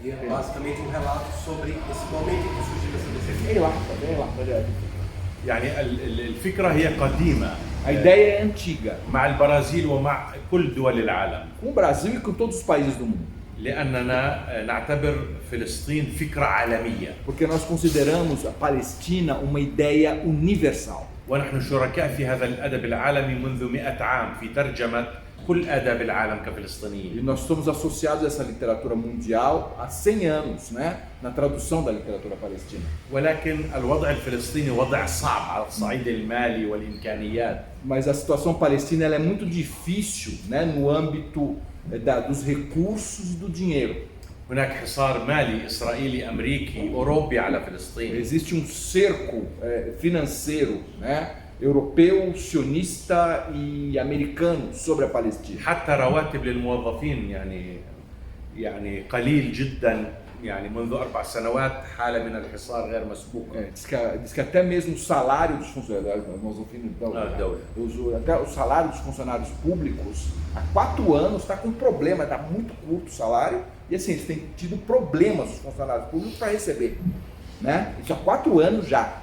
Seria basicamente um relato sobre esse momento em que surgiu essa decisão. ايه لحظة يعني الفكرة هي قديمة A ideia é antiga, مع البرازيل ومع كل دول العالم، com o Brasil e com todos os países do mundo. لأننا نعتبر فلسطين فكرة عالمية، Porque nós consideramos a Palestina uma ideia universal. ونحن شركاء في هذا الأدب العالمي منذ 100 عام في ترجمة كل آداب العالم E كفلسطينيين. nós somos associados a essa literatura mundial há 100 anos, né? Na tradução da literatura palestina. ولكن الوضع الفلسطيني وضع صعب على الصعيد المالي والإمكانيات. Mas a situação palestina ela é muito difícil, né? No âmbito dos recursos e do dinheiro. هناك حصار مالي إسرائيلي أمريكي أوروبي على فلسطين. Existe um cerco financeiro, né? Europeu, sionista e americano sobre a Palestina. حتى رواتب للموظفين يعني قليل جدا، يعني منذ 4 سنوات حالة من الحصار غير مسبوقة. Diz que até mesmo o salário dos funcionários, até o salário dos funcionários públicos há 4 anos está com problema, está muito curto o salário e assim eles têm tido problemas os funcionários públicos para receber, né? Isso há 4 anos já,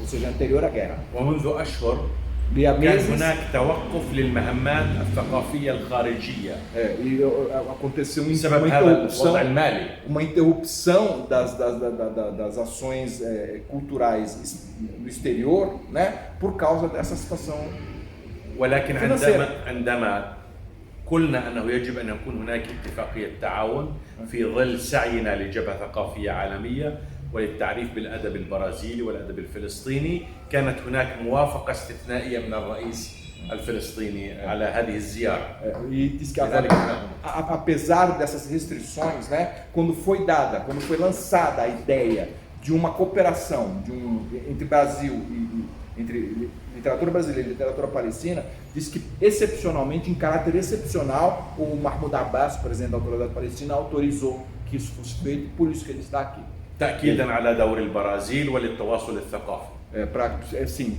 ou seja, anterior à guerra. ومنذ أشهر E há كان meses هناك توقف للمهمات الثقافية الخارجية aconteceu بسبب هذا الوضع المالي. uma interrupção das ações culturais no exterior, né? Por causa dessa situação. ولكن عندما قلنا أنه يجب أن يكون هناك اتفاقية تعاون في ظل سعينا لجبهة ثقافية عالمية وللتعريف بالأدب البرازيلي والأدب الفلسطيني، كانت هناك موافقة استثنائية من الرئيس الفلسطيني على هذه الزيارة. E diz que apesar dessas restrições, né, quando foi lançada a ideia de uma cooperação entre Brasil e entre literatura brasileira e literatura palestina, diz que excepcionalmente, em caráter excepcional, o Mahmoud Abbas, presidente da Autoridade Palestina, autorizou que isso fosse feito, por isso que ele está aqui. تأكيدا على دور البرازيل وللتواصل الثقافي. Assim,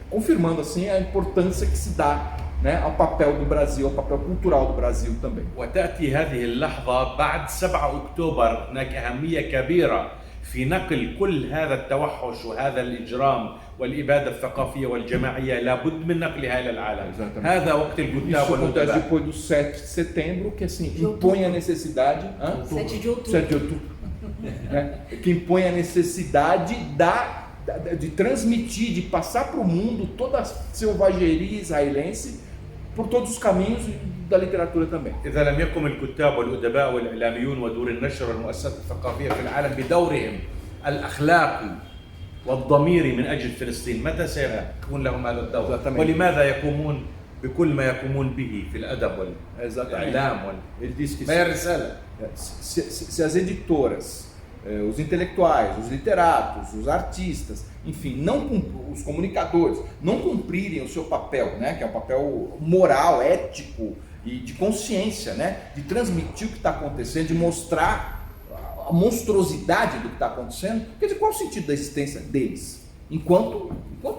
confirmando assim a importância que se dá, né, ao papel do Brasil, ao papel cultural do Brasil também. وتأتي هذه اللحظة بعد 7 أكتوبر، هناك أهمية كبيرة في نقل كل هذا التوحش وهذا الإجرام والإبادة الثقافية والجماعية، لابد من نقلها إلى العالم. هذا وقت الكتاب والأدباء. Depois do 7 de setembro, que assim impõe a necessidade, 7 de outubro. 7 de outubro. Né, que impõe a necessidade de transmitir, de passar para o mundo toda a selvageria israelense por todos os caminhos da literatura também. إذا لم يقم الكتاب والأدباء والإعلاميون ودور النشر والمؤسسات الثقافية في العالم بدورهم الأخلاقي والضميري من أجل فلسطين، متى سيكون لهم هذا الدور؟ ولماذا يقومون بكل ما يقومون به في الأدب والإعلام ما هي الرسالة؟ Se as editoras, os intelectuais, os literatos, os artistas, enfim, os comunicadores não cumprirem o seu papel, né, que é um papel moral, ético e de consciência, né, de transmitir o que está acontecendo, de mostrar a monstruosidade do que está acontecendo, quer dizer, qual é o sentido da existência deles? Enquanto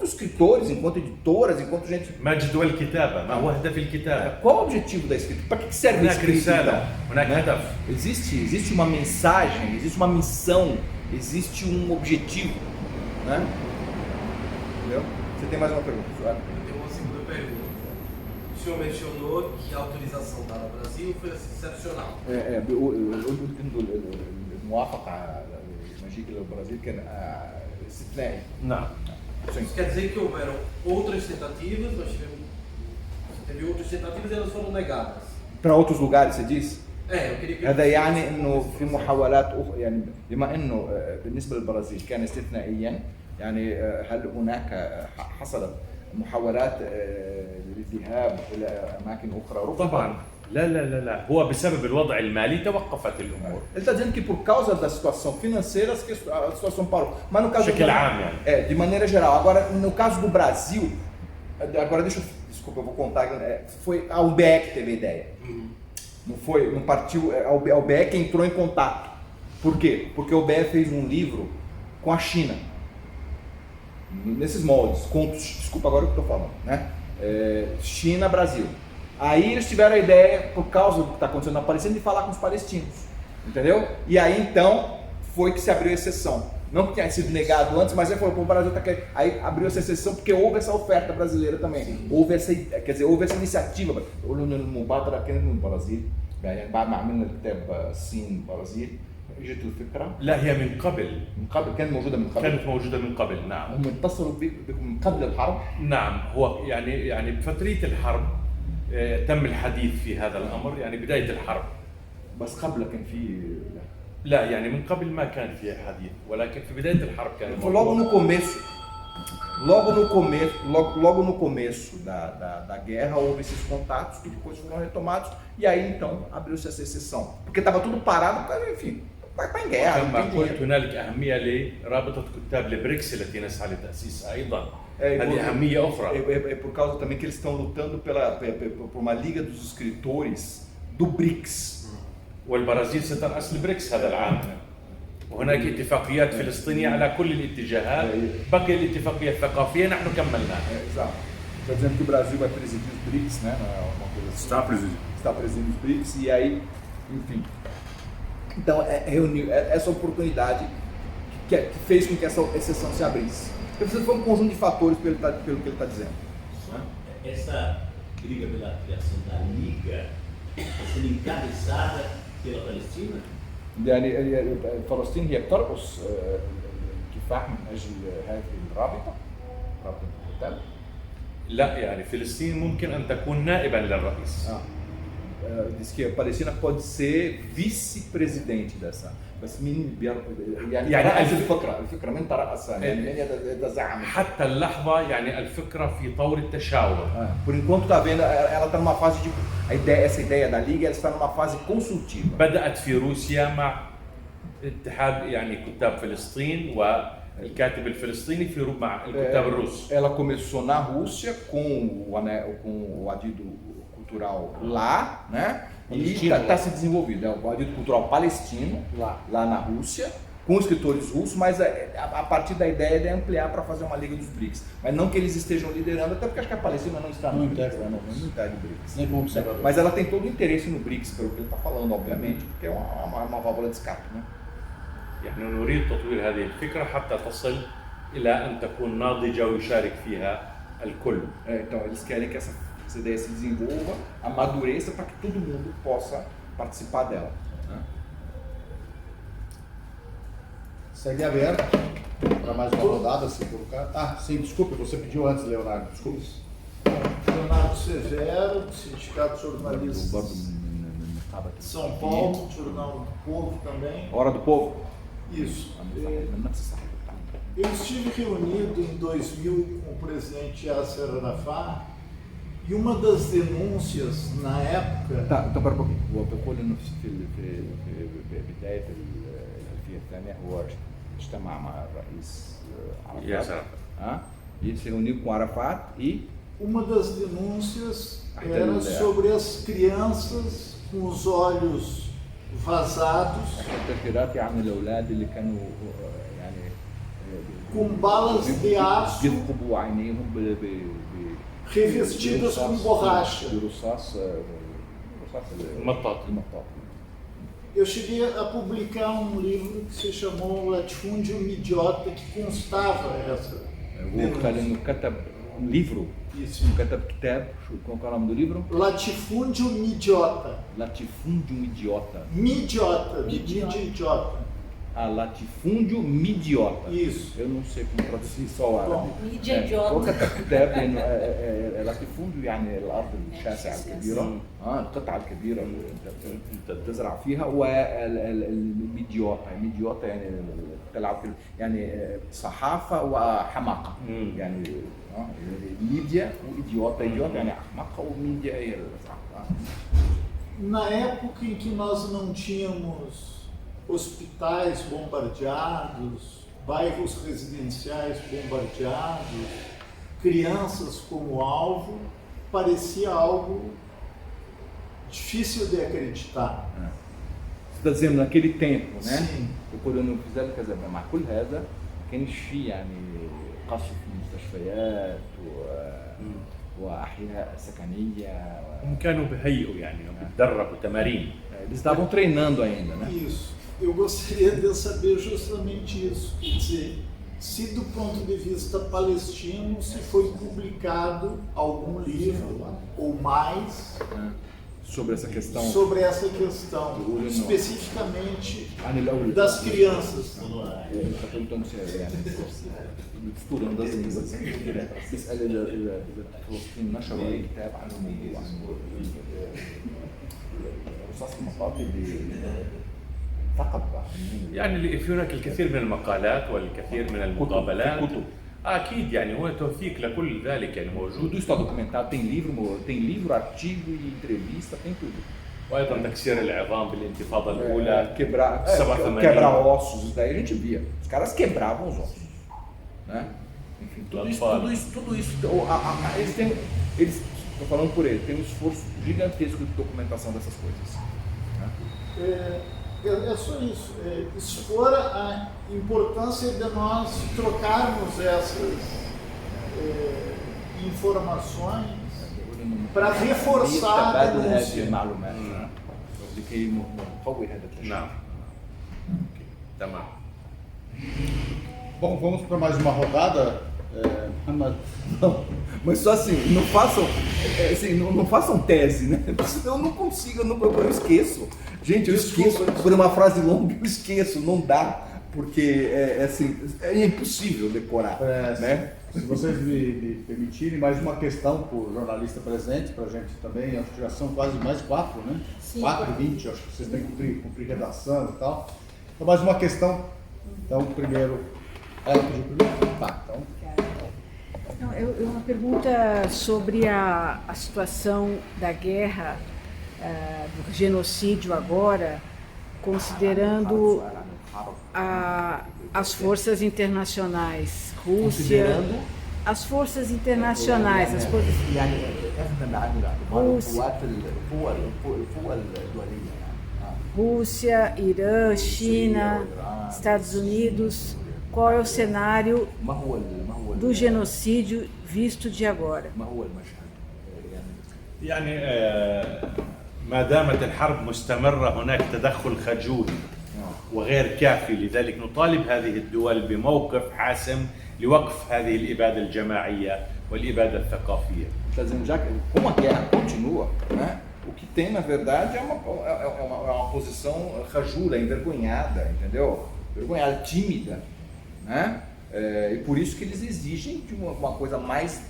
escritores, enquanto editoras, enquanto gente... ما جدوى الكتابة؟ ما هو هدف الكتابة؟ Qual é o objetivo da escrita? Para que serve a escrita, então? Existe uma mensagem, existe uma missão, existe um objetivo, né? Entendeu? Você tem mais uma pergunta, Joana? Eu tenho uma segunda pergunta. O senhor mencionou que a autorização dada ao Brasil foi excepcional. الموافقة المجيء إلى البرازيل كان استثنائي. نعم. Isso quer dizer que houveram outras tentativas, teve outras tentativas e elas foram negadas. Para outros lugares, você diz؟ eu queria que هذا يعني انه في محاولات يعني بما انه بالنسبه للبرازيل كان استثنائيا، يعني هل هناك حصلت محاولات للذهاب الى اماكن اخرى؟ طبعا لا هو بسبب الوضع المالي توقفت الامور. Ele está dizendo que por causa da situação financeira a situação parou. Mas no caso de maneira geral. Agora no caso do Brasil, agora desculpa, eu vou contar. Foi a UBE que teve a ideia. Não foi, não partiu. A UBE que entrou em contato. Por quê? Porque a UBE fez um livro com a China. Nesses moldes, contos. Desculpa agora o que eu estou falando, né? China, Brasil. Aí eles tiveram a ideia, por causa do que está acontecendo na Palestina, de falar com os palestinos, entendeu? E aí então foi que se abriu a exceção. Não que tinha sido negado antes, mas aí falou, o Brasil está querendo. Aí abriu essa exceção porque houve essa oferta brasileira também. Sim. Houve essa, quer dizer, houve essa iniciativa. المبادرة كانت من البرازيل يعني بعد ما عملنا الكتاب الصين برازيل اجت الفكرة. لا هي من قبل. من قبل كانت موجودة من قبل. كانت موجودة من قبل نعم. هم اتصلوا بكم من قبل الحرب؟ نعم هو يعني بفترة الحرب تم الحديث في هذا الأمر يعني بداية الحرب. بس قبل كان في لا يعني من قبل ما كان في حديث ولكن في بداية الحرب كان logo no começo da guerra houve esses contatos que depois foram retomados e aí então abriu-se essa exceção porque estava tudo parado, enfim, vai para em guerra. كما قلت هنالك أهمية لرابطة كتاب البريكس التي نسعى لتأسيسها أيضا. هذه أهمية أخرى. É por causa também que eles estão lutando por uma liga dos escritores do BRICS. والبرازيل سترأس البريكس هذا العام. وهناك اتفاقيات فلسطينية على كل الاتجاهات. بقي الاتفاقية الثقافية نحن كملناها. Exato. Está dizendo que o Brasil vai presidir os BRICS, né? Uma coisa assim. Está presidindo os BRICS e aí, enfim. Então, reuniu essa oportunidade que fez com que essa exceção se abrisse. Porque foi um conjunto de fatores pelo que ele está dizendo. Essa briga pela criação da Liga está sendo encabeçada pela Palestina? يعني فلسطين هي بترقص كفاح من اجل هذه الرابطه الكتاب؟ لا يعني فلسطين ممكن ان تكون نائبا للرئيس. Diz que a Palestina pode ser vice-presidente dessa. بس مين يعني الفكره من ترأس يعني يتزعم. حتى اللحظه يعني الفكره في طور التشاور. Por enquanto está vendo, ela está numa fase de essa ideia da liga, ela está numa fase consultiva. بدأت في روسيا مع اتحاد يعني كتاب فلسطين والكاتب الفلسطيني مع الكتاب الروس. Ela começou na Rússia com o adido cultural lá, né? E está se desenvolvendo. É o adido cultural palestino lá na Rússia, com escritores russos, mas a partir da ideia de ampliar para fazer uma liga dos BRICS. Mas não que eles estejam liderando, até porque acho que a Palestina não está no BRICS, não está no BRICS. Mas ela tem todo o interesse no BRICS, pelo que ele está falando, obviamente, porque é uma válvula de escape, né? يعني نريد تطوير هذه الفكرة حتى تصل إلى أن تكون ناضجة ويشارك فيها الكل. Então eles querem que essa ideia se desenvolva, amadureça para que todo mundo possa participar dela. Segue aberto para mais uma rodada, se for o caso. Ah, sim, desculpe, você pediu antes, Leonardo, desculpe. Leonardo Severo, do Sindicato de Jornalistas de São Paulo, Jornal do Povo também. Hora do Povo? Isso. Eu estive reunido em 2000 com o presidente Yasser Arafat e uma das denúncias na época... então para um pouquinho. وتقول انه في بدايه الألفية الثانية هو اجتمع مع الرئيس عرفات. E se reuniu com Arafat e... Uma das denúncias era sobre as crianças com os olhos vazados, com balas de aço revestidas com borracha. Eu cheguei a publicar um livro que se chamou Latifúndio Idiota, que constava essa denúncia. Um livro? Isso. كتب كتاب qual é o nome do livro? Latifúndio Idiota. Latifúndio Idiota. Midiota, de idiota. Latifúndio Midiota. Isso. Eu não sei como traduzir só o árabe. ميديا idiota. هو كتب كتاب لانه latifúndio يعني الارض الشاسعه الكبيره القطعه الكبيره اللي انت تزرع فيها والميديوتا. الميديوتا يعني تلعب يعني صحافه وحماقه يعني mídia وايديوتا. idiota يعني احمق وميديا هي الصحافه. Na época em que nós não tínhamos hospitais bombardeados, bairros residenciais bombardeados, crianças como alvo, parecia algo difícil de acreditar. Você está dizendo naquele tempo, né? Sim. وكنا نفذل كذا مع كل هذا ما كانش فيه يعني قصف في المستشفيات وأحياء سكنية. هم كانوا بهيئوا يعني بيتدربوا تمارين. Eles estavam treinando ainda, né? Isso. Eu gostaria de saber justamente isso. Quer dizer, se do ponto de vista palestino, se foi publicado algum livro ou mais sobre essa questão, especificamente das crianças. Ele está perguntando se misturando as línguas. بيسأل إذا فلسطين نشروا كتاب عن الموضوع، رصاص مقاطع فقط. يعني في هناك الكثير من المقالات والكثير من المقابلات. أكيد يعني هو توثيق لكل ذلك يعني موجود. Tudo está documentado, tem livro, artigo e entrevista, tem tudo. وأيضا تكسير العظام بالانتفاضة الأولى. Quebrar ossos, isso daí a gente via. Os caras quebravam os ossos, né? Enfim, tudo isso. Estou falando por ele, tem um esforço gigantesco de documentação dessas coisas. Né? É só isso, expor a importância de nós trocarmos essas informações para reforçar a denúncia. Não. Tamam. Bom, vamos para mais uma rodada. Mas só assim, não façam tese, né? Eu não consigo, eu esqueço. Gente, eu esqueço. Por uma frase longa, eu esqueço, não dá. Porque é impossível decorar. Né? Se vocês me permitirem, mais uma questão para o jornalista presente, para a gente também, acho que já são quase mais 4, né? 4h20, acho que vocês têm que cumprir redação e tal. Então, mais uma questão. Então, primeiro, ela pediu primeiro? Tá, então. Não, uma pergunta sobre a situação da guerra, do genocídio agora, considerando as forças internacionais, Rússia, as forças internacionais, as forças... Rússia, Irã, China, Estados Unidos, qual é o cenário do genocídio visto de agora? يعني ما دامت الحرب مستمرة هناك تدخل خجول وغير كافي، لذلك نطالب هذه الدول بموقف حاسم لوقف هذه الإبادة الجماعية والإبادة الثقافية. Está dizendo, já que como a guerra continua, né? O que tem na verdade é uma posição rajura, envergonhada, entendeu? Envergonhada, tímida, né? E por isso que eles exigem de uma coisa mais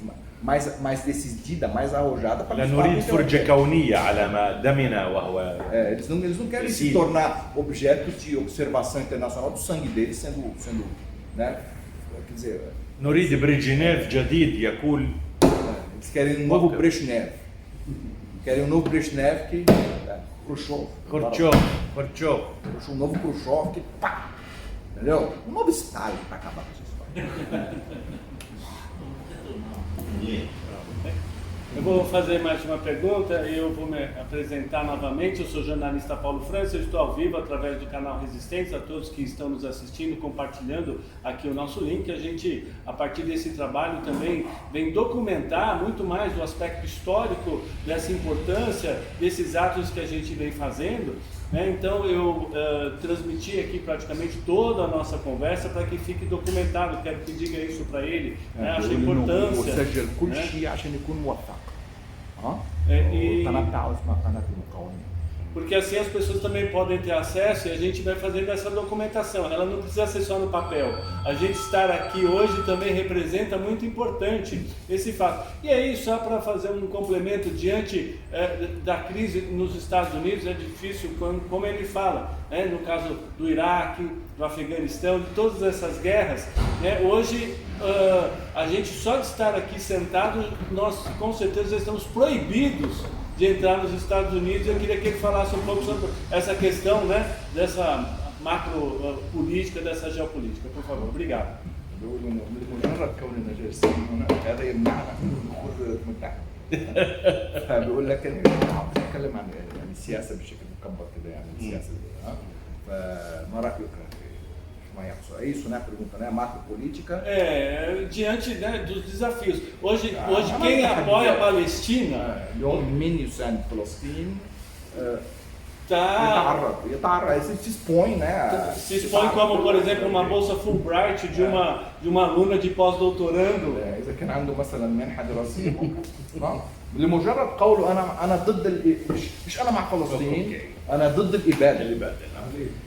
decidida, mais arrojada para لا نريد فرجة كونية على ما دمنا وهو. Eles não querem se tornar objeto de observação internacional do sangue deles sendo, né? Quer dizer, نريد بريجنيف جديد يقول. Eles querem um novo Brezhnev. Querem um novo Brezhnev que Khrushchev. Um novo Khrushchev que pá, entendeu? Um novo Stalin para acabar com essa história. Eu vou fazer mais uma pergunta e eu vou me apresentar novamente. Eu sou o jornalista Paulo França, eu estou ao vivo através do canal Resistência. A todos que estão nos assistindo, compartilhando aqui o nosso link. A gente, a partir desse trabalho, também vem documentar muito mais o aspecto histórico dessa importância, desses atos que a gente vem fazendo. Então eu transmiti aqui praticamente toda a nossa conversa para que fique documentado. Quero que diga isso para ele. Acho a importância. Porque assim as pessoas também podem ter acesso e a gente vai fazendo essa documentação. Ela não precisa ser só no papel. A gente estar aqui hoje também representa muito importante esse fato. E aí, só para fazer um complemento, diante da crise nos Estados Unidos, é difícil, como ele fala, no caso do Iraque, do Afeganistão, de todas essas guerras, hoje a gente só de estar aqui sentado, nós com certeza estamos proibidos de entrar nos Estados Unidos. Eu queria que ele falasse um pouco sobre essa questão, dessa macro política, dessa geopolítica, por favor. Obrigado. بمجرد كوننا جالسين هنا هذا يمنعنا من الدخول من تحت. فبيقول لك عاوز نتكلم عن السياسه بشكل مكبر كده، يعني السياسه فما رايك É isso, né? A pergunta, né? Macropolítica. Diante, né, dos desafios. Hoje quem apoia a Palestina se expõe, né? Se expõe como, por exemplo, uma bolsa Fulbright de uma aluna de pós-doutorando. إذا كان عنده مثلا منحة دراسية لمجرد قوله أنا ضد مش أنا مع فلسطين أنا ضد الإبادة.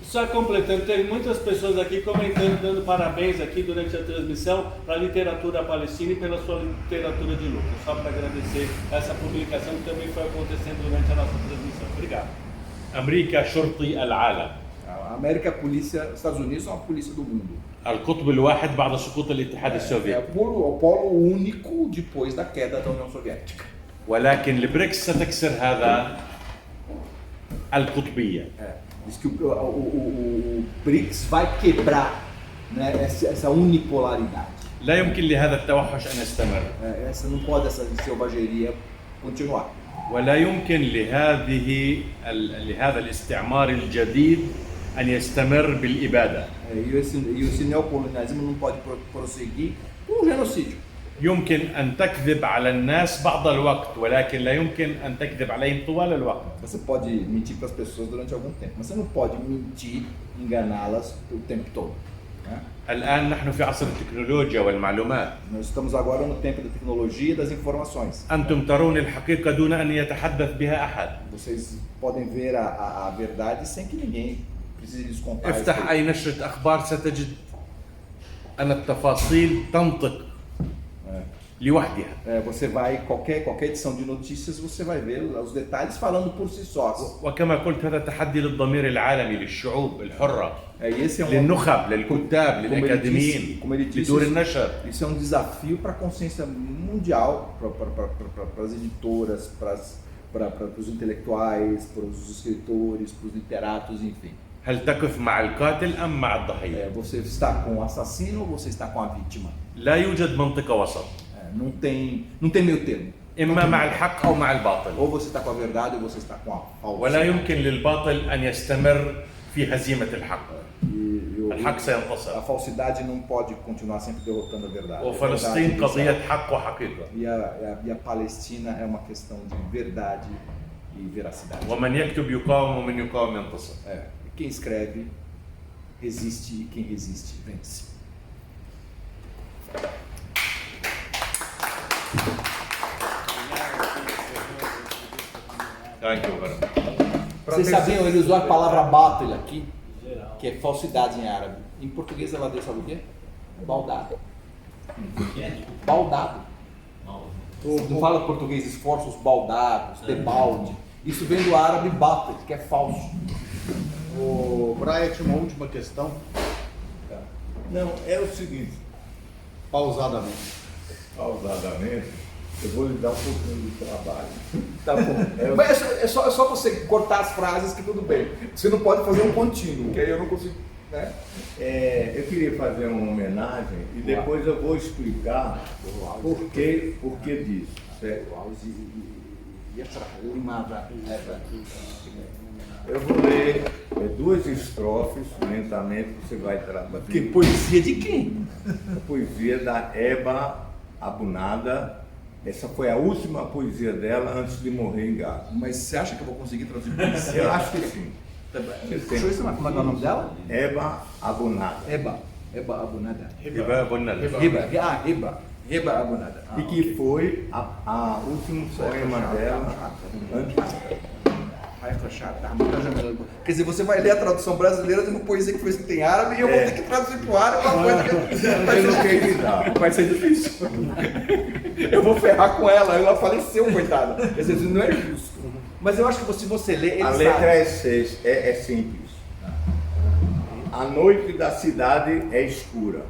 Só completando, tem muitas pessoas aqui comentando, dando parabéns aqui durante a transmissão para a literatura palestina e pela sua literatura de luta. Só para agradecer essa publicação que também foi acontecendo durante a nossa transmissão. Obrigado. أمريكا شرطي العالم. A América é a polícia, os Estados Unidos são a polícia do mundo. القطب الواحد بعد سقوط الاتحاد É السوفيتي. o polo único depois da queda da União Soviética. ولكن البريكس ستكسر هذا القطبية. Diz que o BRICS vai quebrar, né, essa unipolaridade. لا يمكن لهذا التوحش أن يستمر. Essa não pode essa selvageria continuar. ولا يمكن لهذا الاستعمار الجديد أن يستمر بالإبادة. E esse neocolonialismo não pode prosseguir com o genocídio. يمكن أن تكذب على الناس بعض الوقت ولكن لا يمكن أن تكذب عليهم طوال الوقت. Você pode mentir para as pessoas durante algum tempo, mas você não pode mentir, enganá-las o tempo todo. الآن نحن في عصر التكنولوجيا والمعلومات. Nós estamos agora no tempo da tecnologia e das informações. أنتم ترون الحقيقة دون أن يتحدث بها أحد. Vocês podem ver a verdade sem que ninguém precise lhes contar. افتح أي نشرة أخبار ستجد أن التفاصيل تنطق لوحدها. Você vai qualquer edição de notícias, você vai ver os detalhes falando por si sós. وكما قلت هذا تحدي للضمير العالمي للشعوب الحرة. Esse é للنخب للكتاب للأكاديميين لدور النشر. Isso é desafio para a consciência mundial, para as editoras, para os intelectuais, para os escritores, para os literatos, enfim. هل تقف مع القاتل أم مع الضحية؟ Você está com o assassino ou você está com a vítima? لا يوجد منطقة وسط. Não tem meio termo. إما مع الحق أو مع الباطل. Ou você está com a verdade ou você está com a falsa. ولا يمكن للباطل أن يستمر في هزيمة الحق. الحق سينتصر. A falsidade não pode continuar sempre derrotando a verdade. وفلسطين قضية حق وحقيقة. E a Palestina é uma questão de verdade e veracidade. ومن يكتب يقاوم ومن يقاوم ينتصر. Quem escreve resiste e quem resiste vence. Vocês sabiam, ele usou a palavra batil aqui, que é falsidade em árabe. Em português ela deu, sabe o quê? Baldado. Baldado. Não fala português esforços baldados, debalde. Isso vem do árabe batil, que é falso. O Brian tinha uma última questão. Não, é o seguinte. Pausadamente, eu vou lhe dar um pouquinho de trabalho. Tá bom. Mas é só você cortar as frases que tudo bem. Você não pode fazer um contínuo, que aí eu não consigo, né? Eu queria fazer uma homenagem e depois eu vou explicar por que disso, certo? Eu vou ler duas estrofes, lentamente você vai traduzir. Que poesia de quem? A poesia da Eba Abunada. Essa foi a última poesia dela antes de morrer em Gaza. Mas você acha que eu vou conseguir traduzir poesia? Eu acho que sim. Deixa eu ensinar como é o nome dela? Eba Abunada. Eba Abunada. Hiba Abunada. Hiba Abunada. E que foi a último poema dela antes. Quer dizer, você vai ler a tradução brasileira de uma poesia que foi escrita em árabe e eu vou ter que traduzir para o árabe uma coisa que vai ser difícil. Eu vou ferrar com ela, ela faleceu, coitada. Quer dizer, não é justo. Mas eu acho que se você ler, ele a letra é simples. A noite da cidade é escura.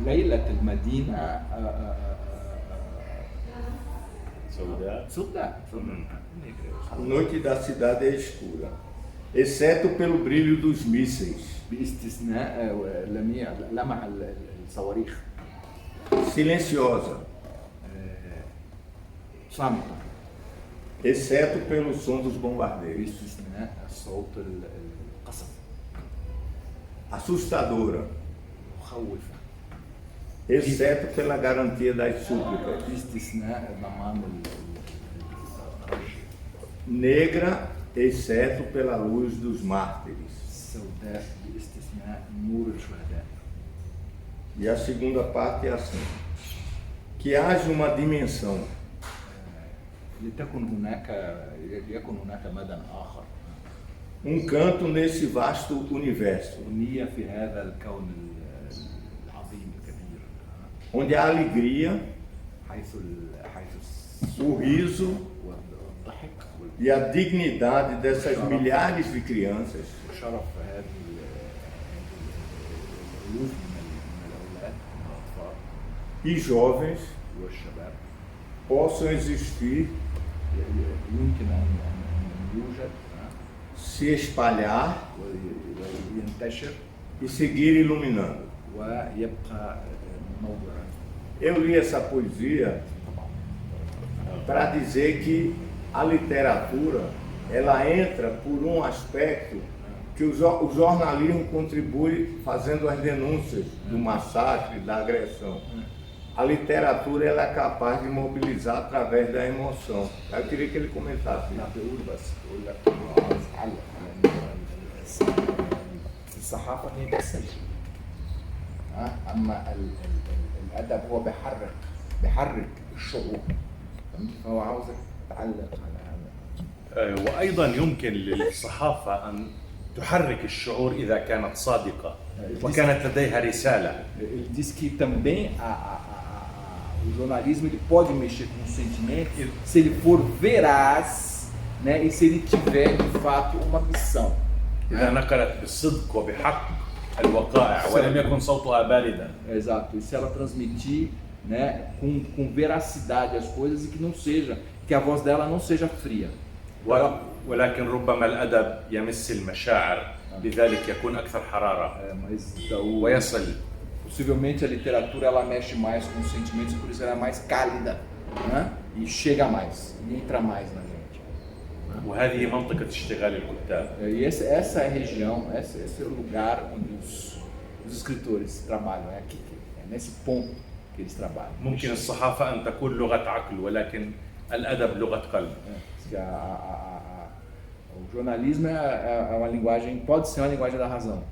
Laylat al-Madina Saudade. A noite da cidade é escura, exceto pelo brilho dos mísseis. Silenciosa, exceto pelo som dos bombardeiros. assustadora, exceto pela garantia das súplicas. Negra, exceto pela luz dos mártires. E a segunda parte é assim: que haja uma dimensão um canto nesse vasto universo, onde a alegria, o riso e a dignidade dessas milhares de crianças e jovens possam existir, se espalhar e seguir iluminando. Eu li essa poesia para dizer que a literatura, ela entra por um aspecto que o jornalismo contribui fazendo as denúncias do massacre, da agressão. A literatura, ela é capaz de mobilizar através da emoção. Eu queria que ele comentasse. الصحافة هي بتسجل أما الأدب هو بيحرك الشعوب، فهو عاوزك تعلق على هذا. وأيضا يمكن للصحافة أن تحرك الشعور إذا كانت صادقة وكانت لديها رسالة. Ele diz que também o jornalismo ele pode mexer com os sentimentos se ele for veraz, né, e se ele tiver de fato uma missão. إذا نقلت بالصدق وبحق الوقائع ولم يكن صوتها باردا. Exato. E se ela transmitir, né, com veracidade as coisas e que não seja, que a voz dela não seja fria. ولكن ربما الأدب يمس المشاعر لذلك يكون أكثر حرارة ويصل. Possivelmente a literatura ela mexe mais com os sentimentos, por isso ela é mais cálida, né? E chega mais, e entra mais na gente. وهذه منطقة اشتغال الكتاب. E essa é a região, esse é o lugar onde os escritores trabalham, é aqui, é nesse ponto que eles trabalham. ممكن الصحافة أن تكون لغة عقل ولكن الأدب لغة قلب. O jornalismo é uma linguagem, pode ser uma linguagem da razão,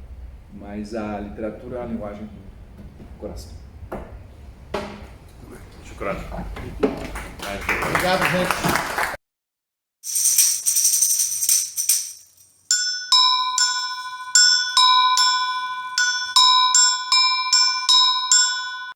mas a literatura é uma linguagem do coração. شكرا. Obrigado, gente.